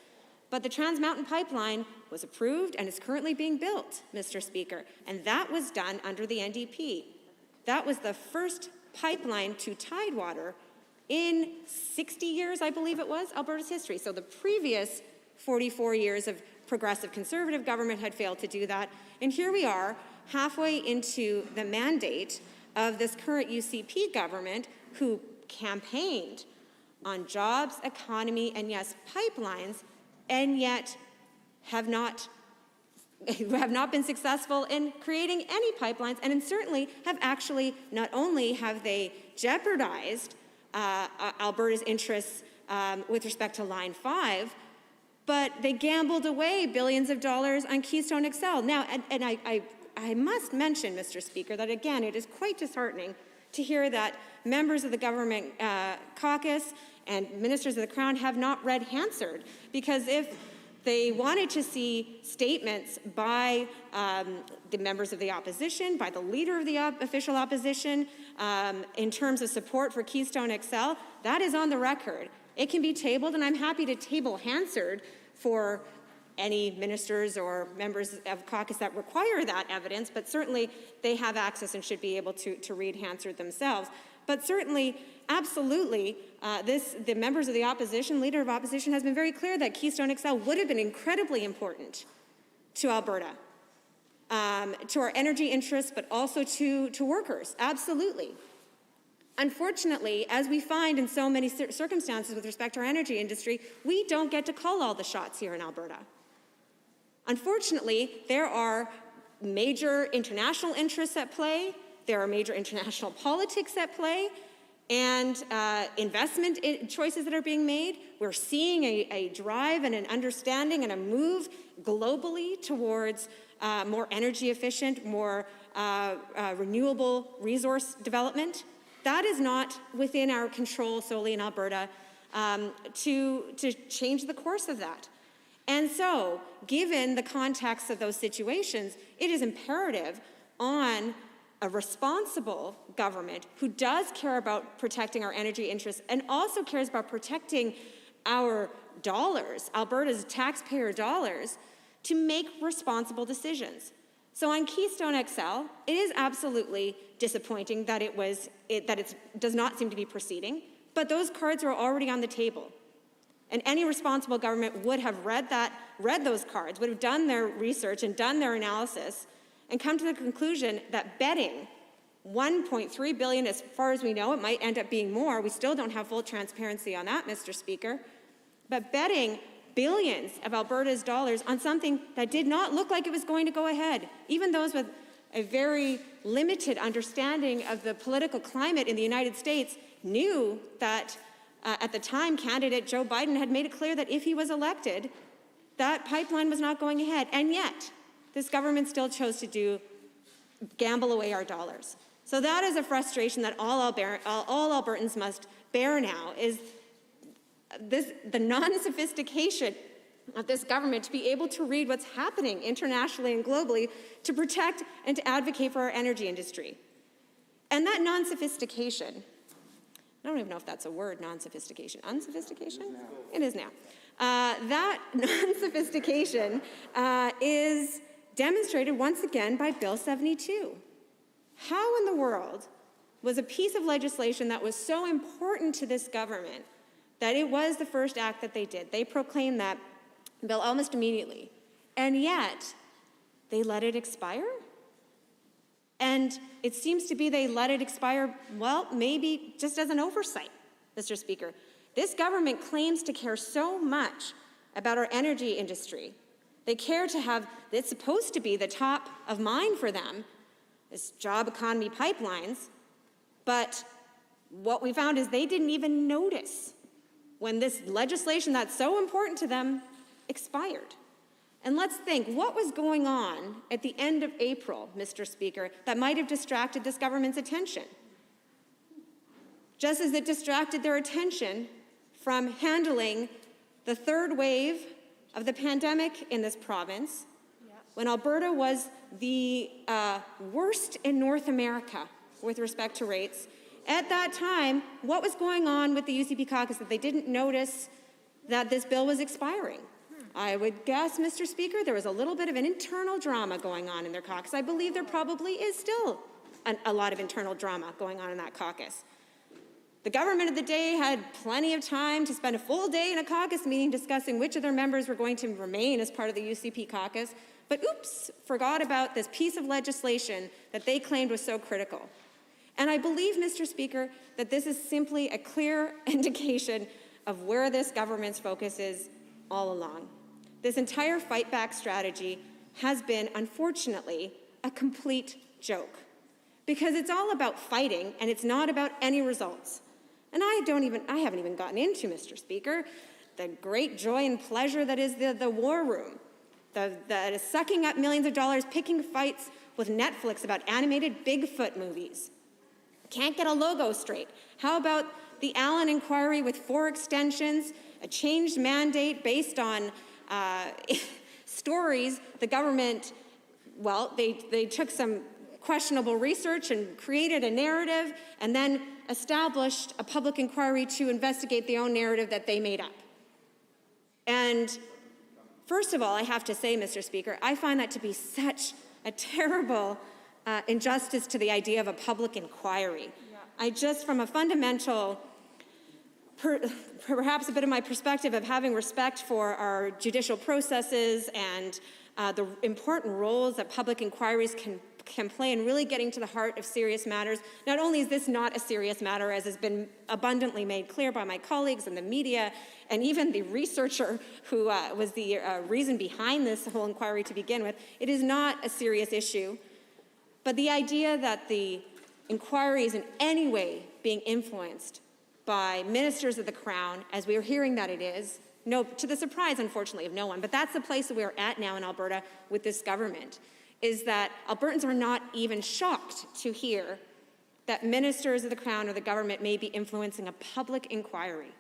but the Trans Mountain Pipeline was approved and is currently being built, Mr. Speaker, and that was done under the NDP. That was the first pipeline to Tidewater in 60 years, I believe it was, Alberta's history. So the previous 44 years of progressive conservative government had failed to do that. And here we are, halfway into the mandate of this current UCP government, who campaigned on jobs, economy, and yes, pipelines, and yet have not been successful in creating any pipelines, and certainly have actually, not only have they jeopardized Alberta's interests with respect to Line 5, but they gambled away billions of dollars on Keystone XL. Now, and I must mention, Mr. Speaker, that again, it is quite disheartening to hear that members of the government caucus and ministers of the Crown have not read Hansard, because if they wanted to see statements by the members of the opposition, by the leader of the official opposition, in terms of support for Keystone XL, that is on the record. It can be tabled, and I'm happy to table Hansard for any ministers or members of caucus that require that evidence, but certainly they have access and should be able to read Hansard themselves. But certainly, absolutely, the members of the opposition, leader of opposition, has been very clear that Keystone XL would have been incredibly important to Alberta, to our energy interests, but also to workers, absolutely. Unfortunately, as we find in so many circumstances with respect to our energy industry, we don't get to call all the shots here in Alberta. Unfortunately, there are major international interests at play, there are major international politics at play, and investment choices that are being made. We're seeing a drive and an understanding and a move globally towards more energy efficient, more renewable resource development. That is not within our control solely in Alberta to change the course of that. And so, given the context of those situations, it is imperative on a responsible government who does care about protecting our energy interests and also cares about protecting our dollars, Alberta's taxpayer dollars, to make responsible decisions. So on Keystone XL, it is absolutely disappointing that it does not seem to be proceeding, but those cards are already on the table. And any responsible government would have read those cards, would have done their research and done their analysis, and come to the conclusion that betting $1.3 billion, as far as we know, it might end up being more. We still don't have full transparency on that, Mr. Speaker. But betting billions of Alberta's dollars on something that did not look like it was going to go ahead, even those with a very limited understanding of the political climate in the United States knew that at the time, candidate Joe Biden had made it clear that if he was elected, that pipeline was not going ahead. And yet, this government still chose to gamble away our dollars. So that is a frustration that all Albertans must bear now, is the non-sophistication of this government to be able to read what's happening internationally and globally to protect and to advocate for our energy industry. And that non-sophistication, I don't even know if that's a word, non-sophistication. Unsophistication? It is now. That non-sophistication is demonstrated once again by Bill 72. How in the world was a piece of legislation that was so important to this government that it was the first act that they did? They proclaimed that bill almost immediately, and yet they let it expire? And it seems to be they let it expire, well, maybe just as an oversight, Mr. Speaker. This government claims to care so much about our energy industry. They care to have, it's supposed to be the top of mind for them, this job economy pipelines, but what we found is they didn't even notice when this legislation that's so important to them expired. And let's think, what was going on at the end of April, Mr. Speaker, that might have distracted this government's attention? Just as it distracted their attention from handling the third wave of the pandemic in this province, when Alberta was the worst in North America with respect to rates. At that time, what was going on with the UCP caucus that they didn't notice that this bill was expiring? I would guess, Mr. Speaker, there was a little bit of an internal drama going on in their caucus. I believe there probably is still a lot of internal drama going on in that caucus. The government of the day had plenty of time to spend a full day in a caucus meeting discussing which of their members were going to remain as part of the UCP caucus, but oops, forgot about this piece of legislation that they claimed was so critical. And I believe, Mr. Speaker, that this is simply a clear indication of where this government's focus is all along. This entire fight back strategy has been, unfortunately, a complete joke, because it's all about fighting and it's not about any results. And I haven't even gotten into, Mr. Speaker, the great joy and pleasure that is the war room, that is sucking up millions of dollars, picking fights with Netflix about animated Bigfoot movies. Can't get a logo straight. How about the Allen inquiry with 4 extensions, a changed mandate based on stories the government, well, they took some questionable research and created a narrative and then established a public inquiry to investigate the own narrative that they made up. And first of all, I have to say, Mr. Speaker, I find that to be such a terrible injustice to the idea of a public inquiry. Yeah. I just, from a fundamental, perhaps a bit of my perspective of having respect for our judicial processes and the important roles that public inquiries can play in really getting to the heart of serious matters. Not only is this not a serious matter, as has been abundantly made clear by my colleagues in the media, and even the researcher who was the reason behind this whole inquiry to begin with, it is not a serious issue. But the idea that the inquiry is in any way being influenced by ministers of the Crown, as we are hearing that it is, no, to the surprise, unfortunately, of no one, but that's the place that we are at now in Alberta with this government, is that Albertans are not even shocked to hear that ministers of the Crown or the government may be influencing a public inquiry.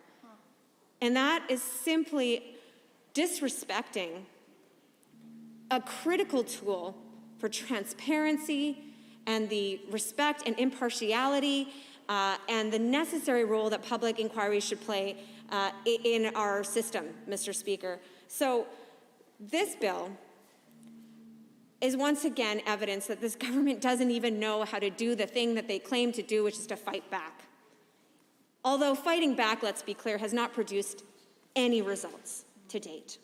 And that is simply disrespecting a critical tool for transparency and the respect and impartiality and the necessary role that public inquiries should play in our system, Mr. Speaker. So this bill is once again evidence that this government doesn't even know how to do the thing that they claim to do, which is to fight back. Although fighting back, let's be clear, has not produced any results to date.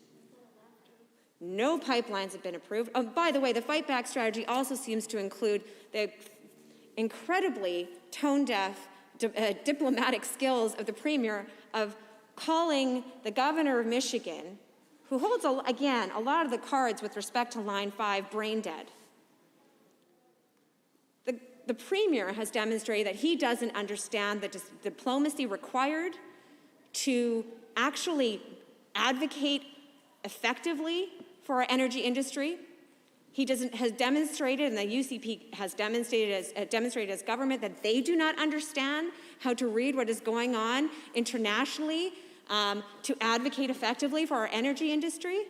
No pipelines have been approved. Oh, by the way, the fight back strategy also seems to include the incredibly tone-deaf diplomatic skills of the Premier of calling the governor of Michigan, who holds, again, a lot of the cards with respect to Line 5, brain dead. The Premier has demonstrated that he doesn't understand the diplomacy required to actually advocate effectively for our energy industry. He has demonstrated, and the UCP has demonstrated as government, that they do not understand how to read what is going on internationally to advocate effectively for our energy industry.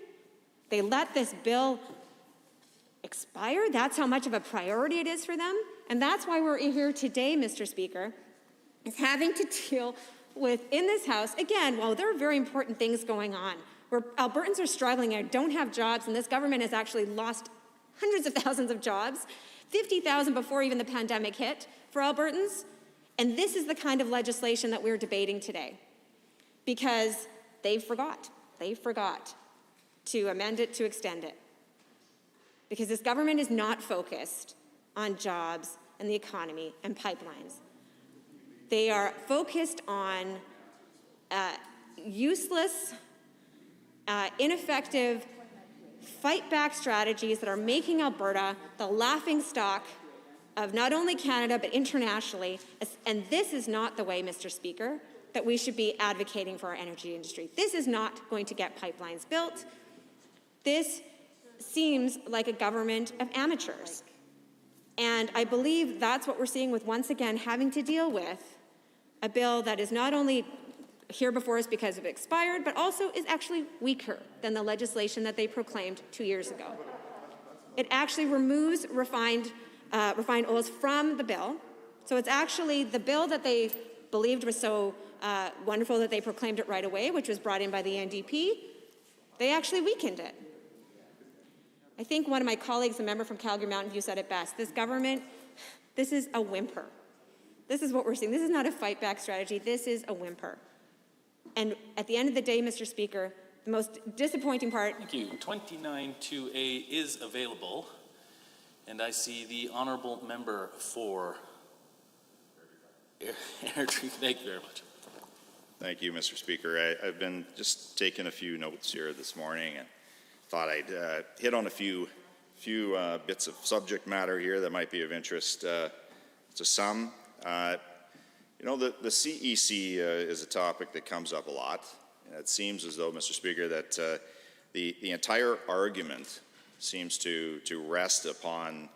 They let this bill expire. That's how much of a priority it is for them. And that's why we're here today, Mr. Speaker, is having to deal with, in this House, again, while there are very important things going on, where Albertans are struggling and don't have jobs, and this government has actually lost hundreds of thousands of jobs, 50,000 before even the pandemic hit for Albertans. And this is the kind of legislation that we're debating today, because they forgot to amend it, to extend it. Because this government is not focused on jobs and the economy and pipelines. They are focused on useless, ineffective, fight-back strategies that are making Alberta the laughingstock of not only Canada but internationally. And this is not the way, Mr. Speaker, that we should be advocating for our energy industry. This is not going to get pipelines built. This seems like a government of amateurs. And I believe that's what we're seeing with, once again, having to deal with a bill that is not only here before us because it expired, but also is actually weaker than the legislation that they proclaimed 2 years ago. It actually removes refined oils from the bill. So it's actually the bill that they believed was so wonderful that they proclaimed it right away, which was brought in by the NDP. They actually weakened it. I think one of my colleagues, a member from Calgary Mountain View, said it best. This government, this is a whimper. This is what we're seeing. This is not a fight-back strategy. This is a whimper. And at the end of the day, Mr. Speaker, the most disappointing part... Thank you. 29-2A is available, and I see the honourable member for Airdrie. Thank you very much. Thank you, Mr. Speaker. I've been just taking a few notes here this morning and thought I'd hit on a few bits of subject matter here that might be of interest to some. You know, the CEC is a topic that comes up a lot. And it seems as though, Mr. Speaker, that the entire argument seems to rest upon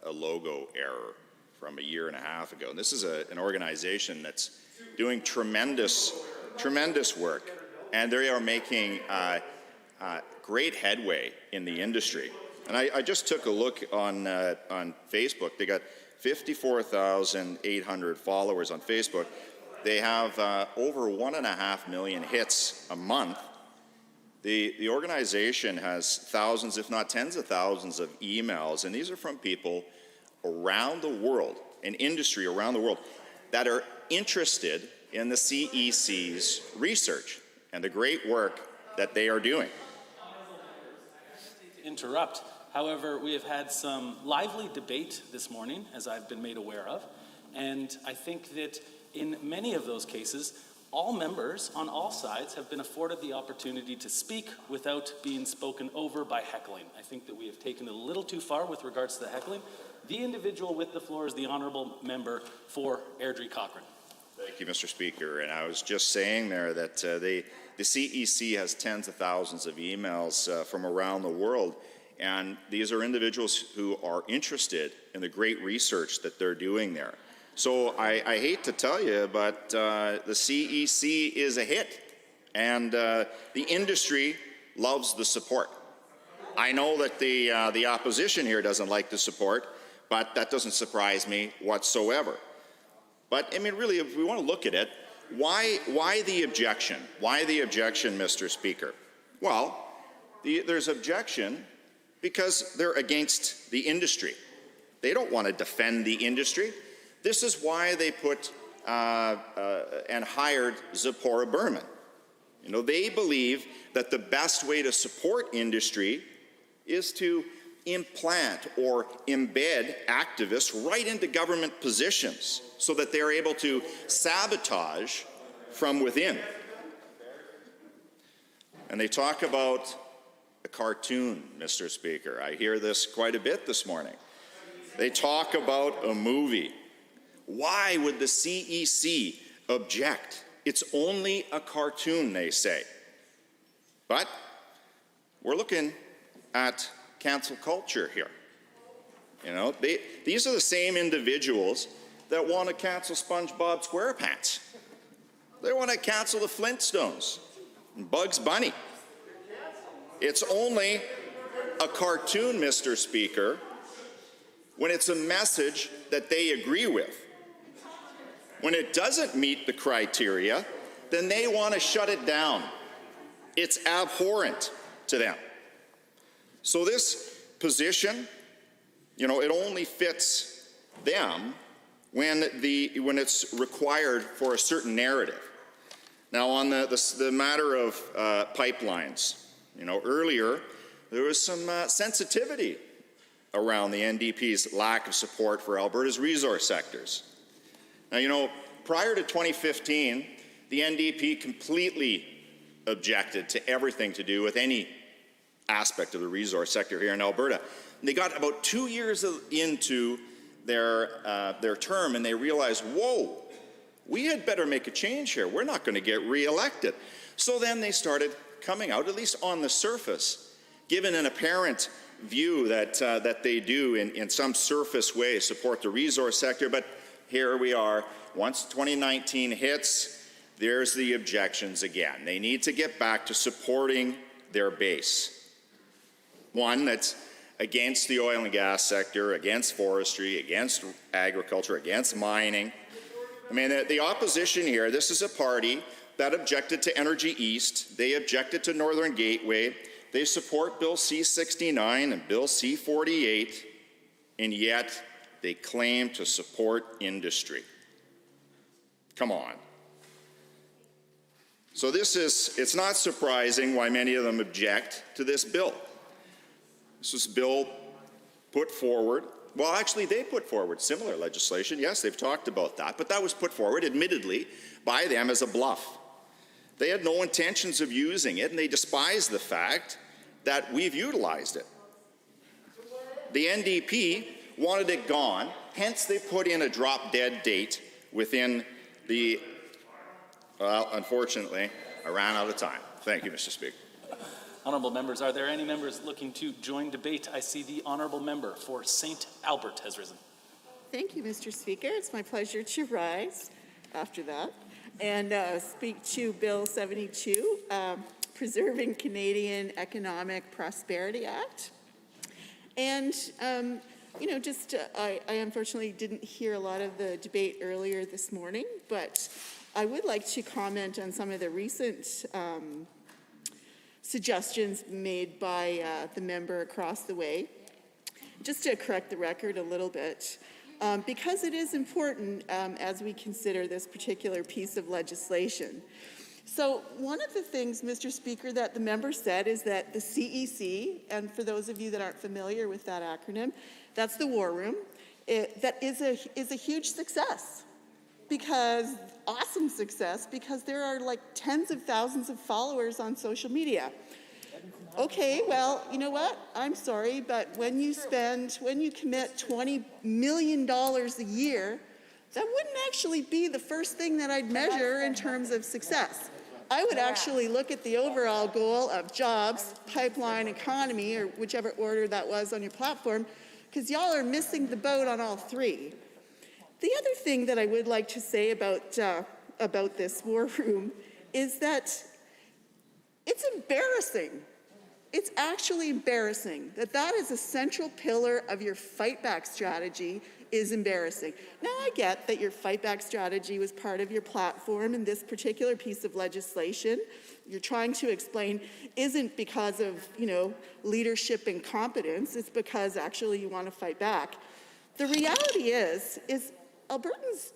a logo error from a year and a half ago. And this is an organization that's doing tremendous work, and they are making great headway in the industry. And I just took a look on Facebook. They got 54,800 followers on Facebook. They have over 1.5 million hits a month. The organization has thousands, if not tens of thousands, of emails, and these are from people around the world, an industry around the world, that are interested in the CEC's research and the great work that they are doing. Interrupt. However, we have had some lively debate this morning, as I've been made aware of, and I think that in many of those cases, all members on all sides have been afforded the opportunity to speak without being spoken over by heckling. I think that we have taken it a little too far with regards to the heckling. The individual with the floor is the honourable member for Airdrie Cochrane. Thank you, Mr. Speaker. And I was just saying there that the CEC has tens of thousands of emails from around the world, and these are individuals who are interested in the great research that they're doing there. So I hate to tell you, but the CEC is a hit, and the industry loves the support. I know that the opposition here doesn't like the support, but that doesn't surprise me whatsoever. But I mean, really, if we want to look at it, why the objection? Why the objection, Mr. Speaker? Well, there's objection because they're against the industry. They don't want to defend the industry. This is why they put and hired Zipporah Berman. You know, they believe that the best way to support industry is to implant or embed activists right into government positions so that they're able to sabotage from within. And they talk about a cartoon, Mr. Speaker. I hear this quite a bit this morning. They talk about a movie. Why would the CEC object? It's only a cartoon, they say. But we're looking at cancel culture here. You know, these are the same individuals that want to cancel SpongeBob SquarePants. They want to cancel the Flintstones and Bugs Bunny. It's only a cartoon, Mr. Speaker, when it's a message that they agree with. When it doesn't meet the criteria, then they want to shut it down. It's abhorrent to them. So this position, you know, it only fits them when it's required for a certain narrative. Now, on the matter of pipelines, you know, earlier there was some sensitivity around the NDP's lack of support for Alberta's resource sectors. Now, you know, prior to 2015, the NDP completely objected to everything to do with any aspect of the resource sector here in Alberta. And they got about 2 years into their term, and they realized, whoa, we had better make a change here. We're not going to get reelected. So then they started coming out, at least on the surface, given an apparent view that they do in some surface way support the resource sector. But here we are. Once 2019 hits, there's the objections again. They need to get back to supporting their base. One that's against the oil and gas sector, against forestry, against agriculture, against mining. I mean, the opposition here, this is a party that objected to Energy East. They objected to Northern Gateway. They support Bill C-69 and Bill C-48, and yet they claim to support industry. Come on. So it's not surprising why many of them object to this bill. This was a bill put forward. Well, actually, they put forward similar legislation. Yes, they've talked about that, but that was put forward, admittedly, by them as a bluff. They had no intentions of using it, and they despised the fact that we've utilized it. The NDP wanted it gone, hence they put in a drop-dead date within the, well, unfortunately, I ran out of time. Thank you, Mr. Speaker. Honourable members, are there any members looking to join debate? I see the honourable member for St. Albert has risen. Thank you, Mr. Speaker. It's my pleasure to rise after that and speak to Bill 72, Preserving Canadian Economic Prosperity Act. And, you know, I unfortunately didn't hear a lot of the debate earlier this morning, but I would like to comment on some of the recent suggestions made by the member across the way. Just to correct the record a little bit, because it is important as we consider this particular piece of legislation. So one of the things, Mr. Speaker, that the member said is that the CEC, and for those of you that aren't familiar with that acronym, that's the War Room, that is a huge success. Because, awesome success, because there are like tens of thousands of followers on social media. Okay, well, you know what? I'm sorry, but when you commit $20 million a year, that wouldn't actually be the first thing that I'd measure in terms of success. I would actually look at the overall goal of jobs, pipeline, economy, or whichever order that was on your platform, because y'all are missing the boat on all three. The other thing that I would like to say about this war room is that it's embarrassing. It's actually embarrassing that is a central pillar of your fight back strategy is embarrassing. Now, I get that your fight back strategy was part of your platform in this particular piece of legislation. You're trying to explain isn't because of, you know, leadership and competence. It's because actually you want to fight back. The reality is Albertans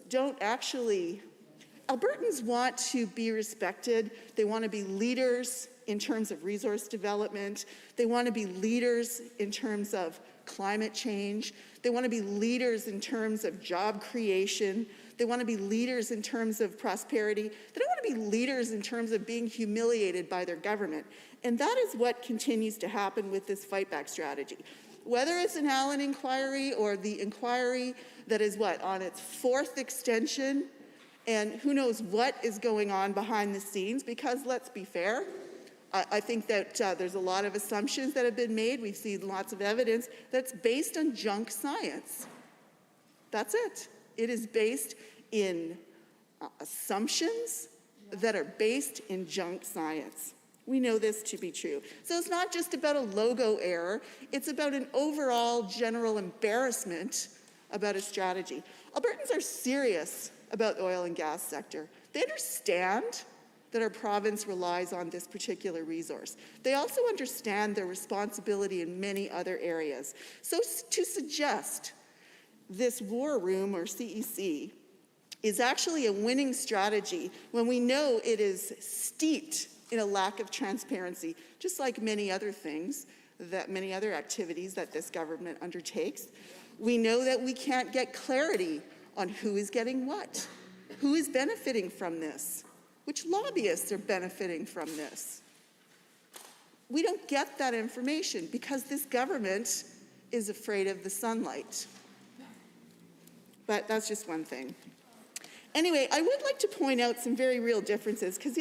want to be respected. They want to be leaders in terms of resource development. They want to be leaders in terms of climate change. They want to be leaders in terms of job creation. They want to be leaders in terms of prosperity. They don't want to be leaders in terms of being humiliated by their government. And that is what continues to happen with this fight back strategy. Whether it's an Allen inquiry or the inquiry that is on its fourth extension, and who knows what is going on behind the scenes, because let's be fair, I think that there's a lot of assumptions that have been made. We've seen lots of evidence that's based on junk science. That's it. It is based in assumptions that are based in junk science. We know this to be true. So it's not just about a logo error, it's about an overall general embarrassment about a strategy. Albertans are serious about the oil and gas sector. They understand that our province relies on this particular resource. They also understand their responsibility in many other areas. So to suggest this war room or CEC is actually a winning strategy when we know it is steeped in a lack of transparency, just like many other things, that many other activities that this government undertakes. We know that we can't get clarity on who is getting what, who is benefiting from this, which lobbyists are benefiting from this. We don't get that information because this government is afraid of the sunlight. But that's just one thing. Anyway, I would like to point out some very real differences because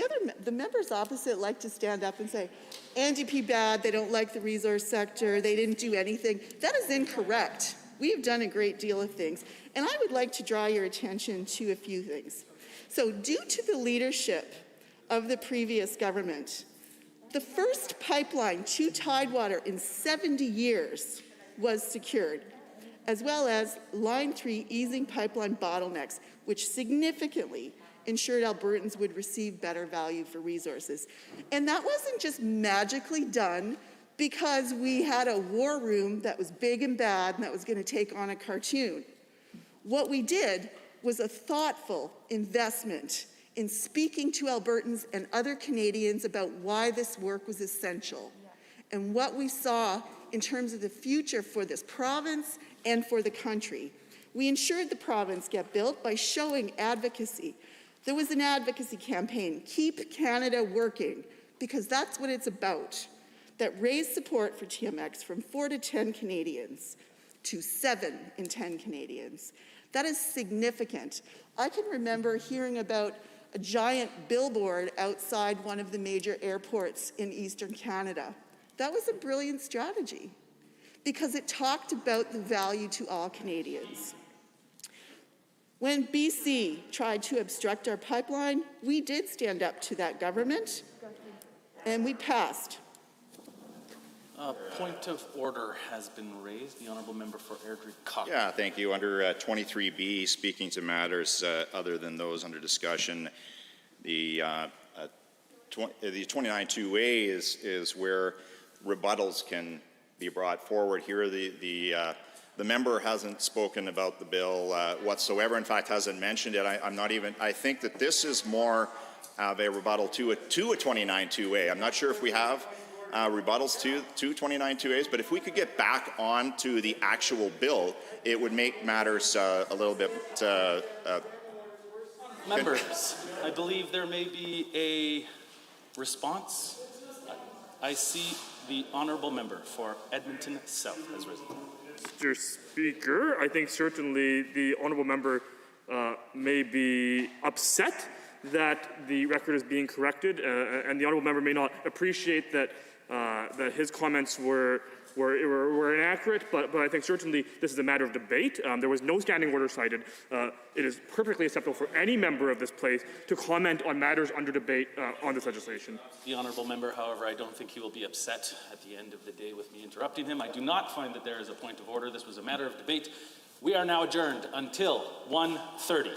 the members opposite like to stand up and say, NDP bad, they don't like the resource sector, they didn't do anything. That is incorrect. We have done a great deal of things. And I would like to draw your attention to a few things. So due to the leadership of the previous government, the first pipeline to Tidewater in 70 years was secured, as well as Line 3 easing pipeline bottlenecks, which significantly ensured Albertans would receive better value for resources. And that wasn't just magically done because we had a war room that was big and bad and that was going to take on a cartoon. What we did was a thoughtful investment in speaking to Albertans and other Canadians about why this work was essential and what we saw in terms of the future for this province and for the country. We ensured the province get built by showing advocacy. There was an advocacy campaign, Keep Canada Working, because that's what it's about, that raised support for TMX from 4 to 10 Canadians to 7 in 10 Canadians. That is significant. I can remember hearing about a giant billboard outside one of the major airports in Eastern Canada. That was a brilliant strategy because it talked about the value to all Canadians. When BC tried to obstruct our pipeline, we did stand up to that government and we passed. A point of order has been raised. The honourable member for Airdrie Cochrane. Yeah, thank you. Under 23B, speaking to matters other than those under discussion, the 29.2A is where rebuttals can be brought forward. Here, the member hasn't spoken about the bill whatsoever. In fact, hasn't mentioned it. I think that this is more of a rebuttal to a 29.2A. I'm not sure if we have rebuttals to 29.2As, but if we could get back on to the actual bill, it would make matters a little bit Members, I believe there may be a response. I see the honourable member for Edmonton South has risen. Mr. Speaker, I think certainly the honourable member may be upset that the record is being corrected, and the honourable member may not appreciate that his comments were inaccurate, but I think certainly this is a matter of debate. There was no standing order cited. It is perfectly acceptable for any member of this place to comment on matters under debate on this legislation. The honourable member, however, I don't think he will be upset at the end of the day with me interrupting him. I do not find that there is a point of order. This was a matter of debate. We are now adjourned until 1:30.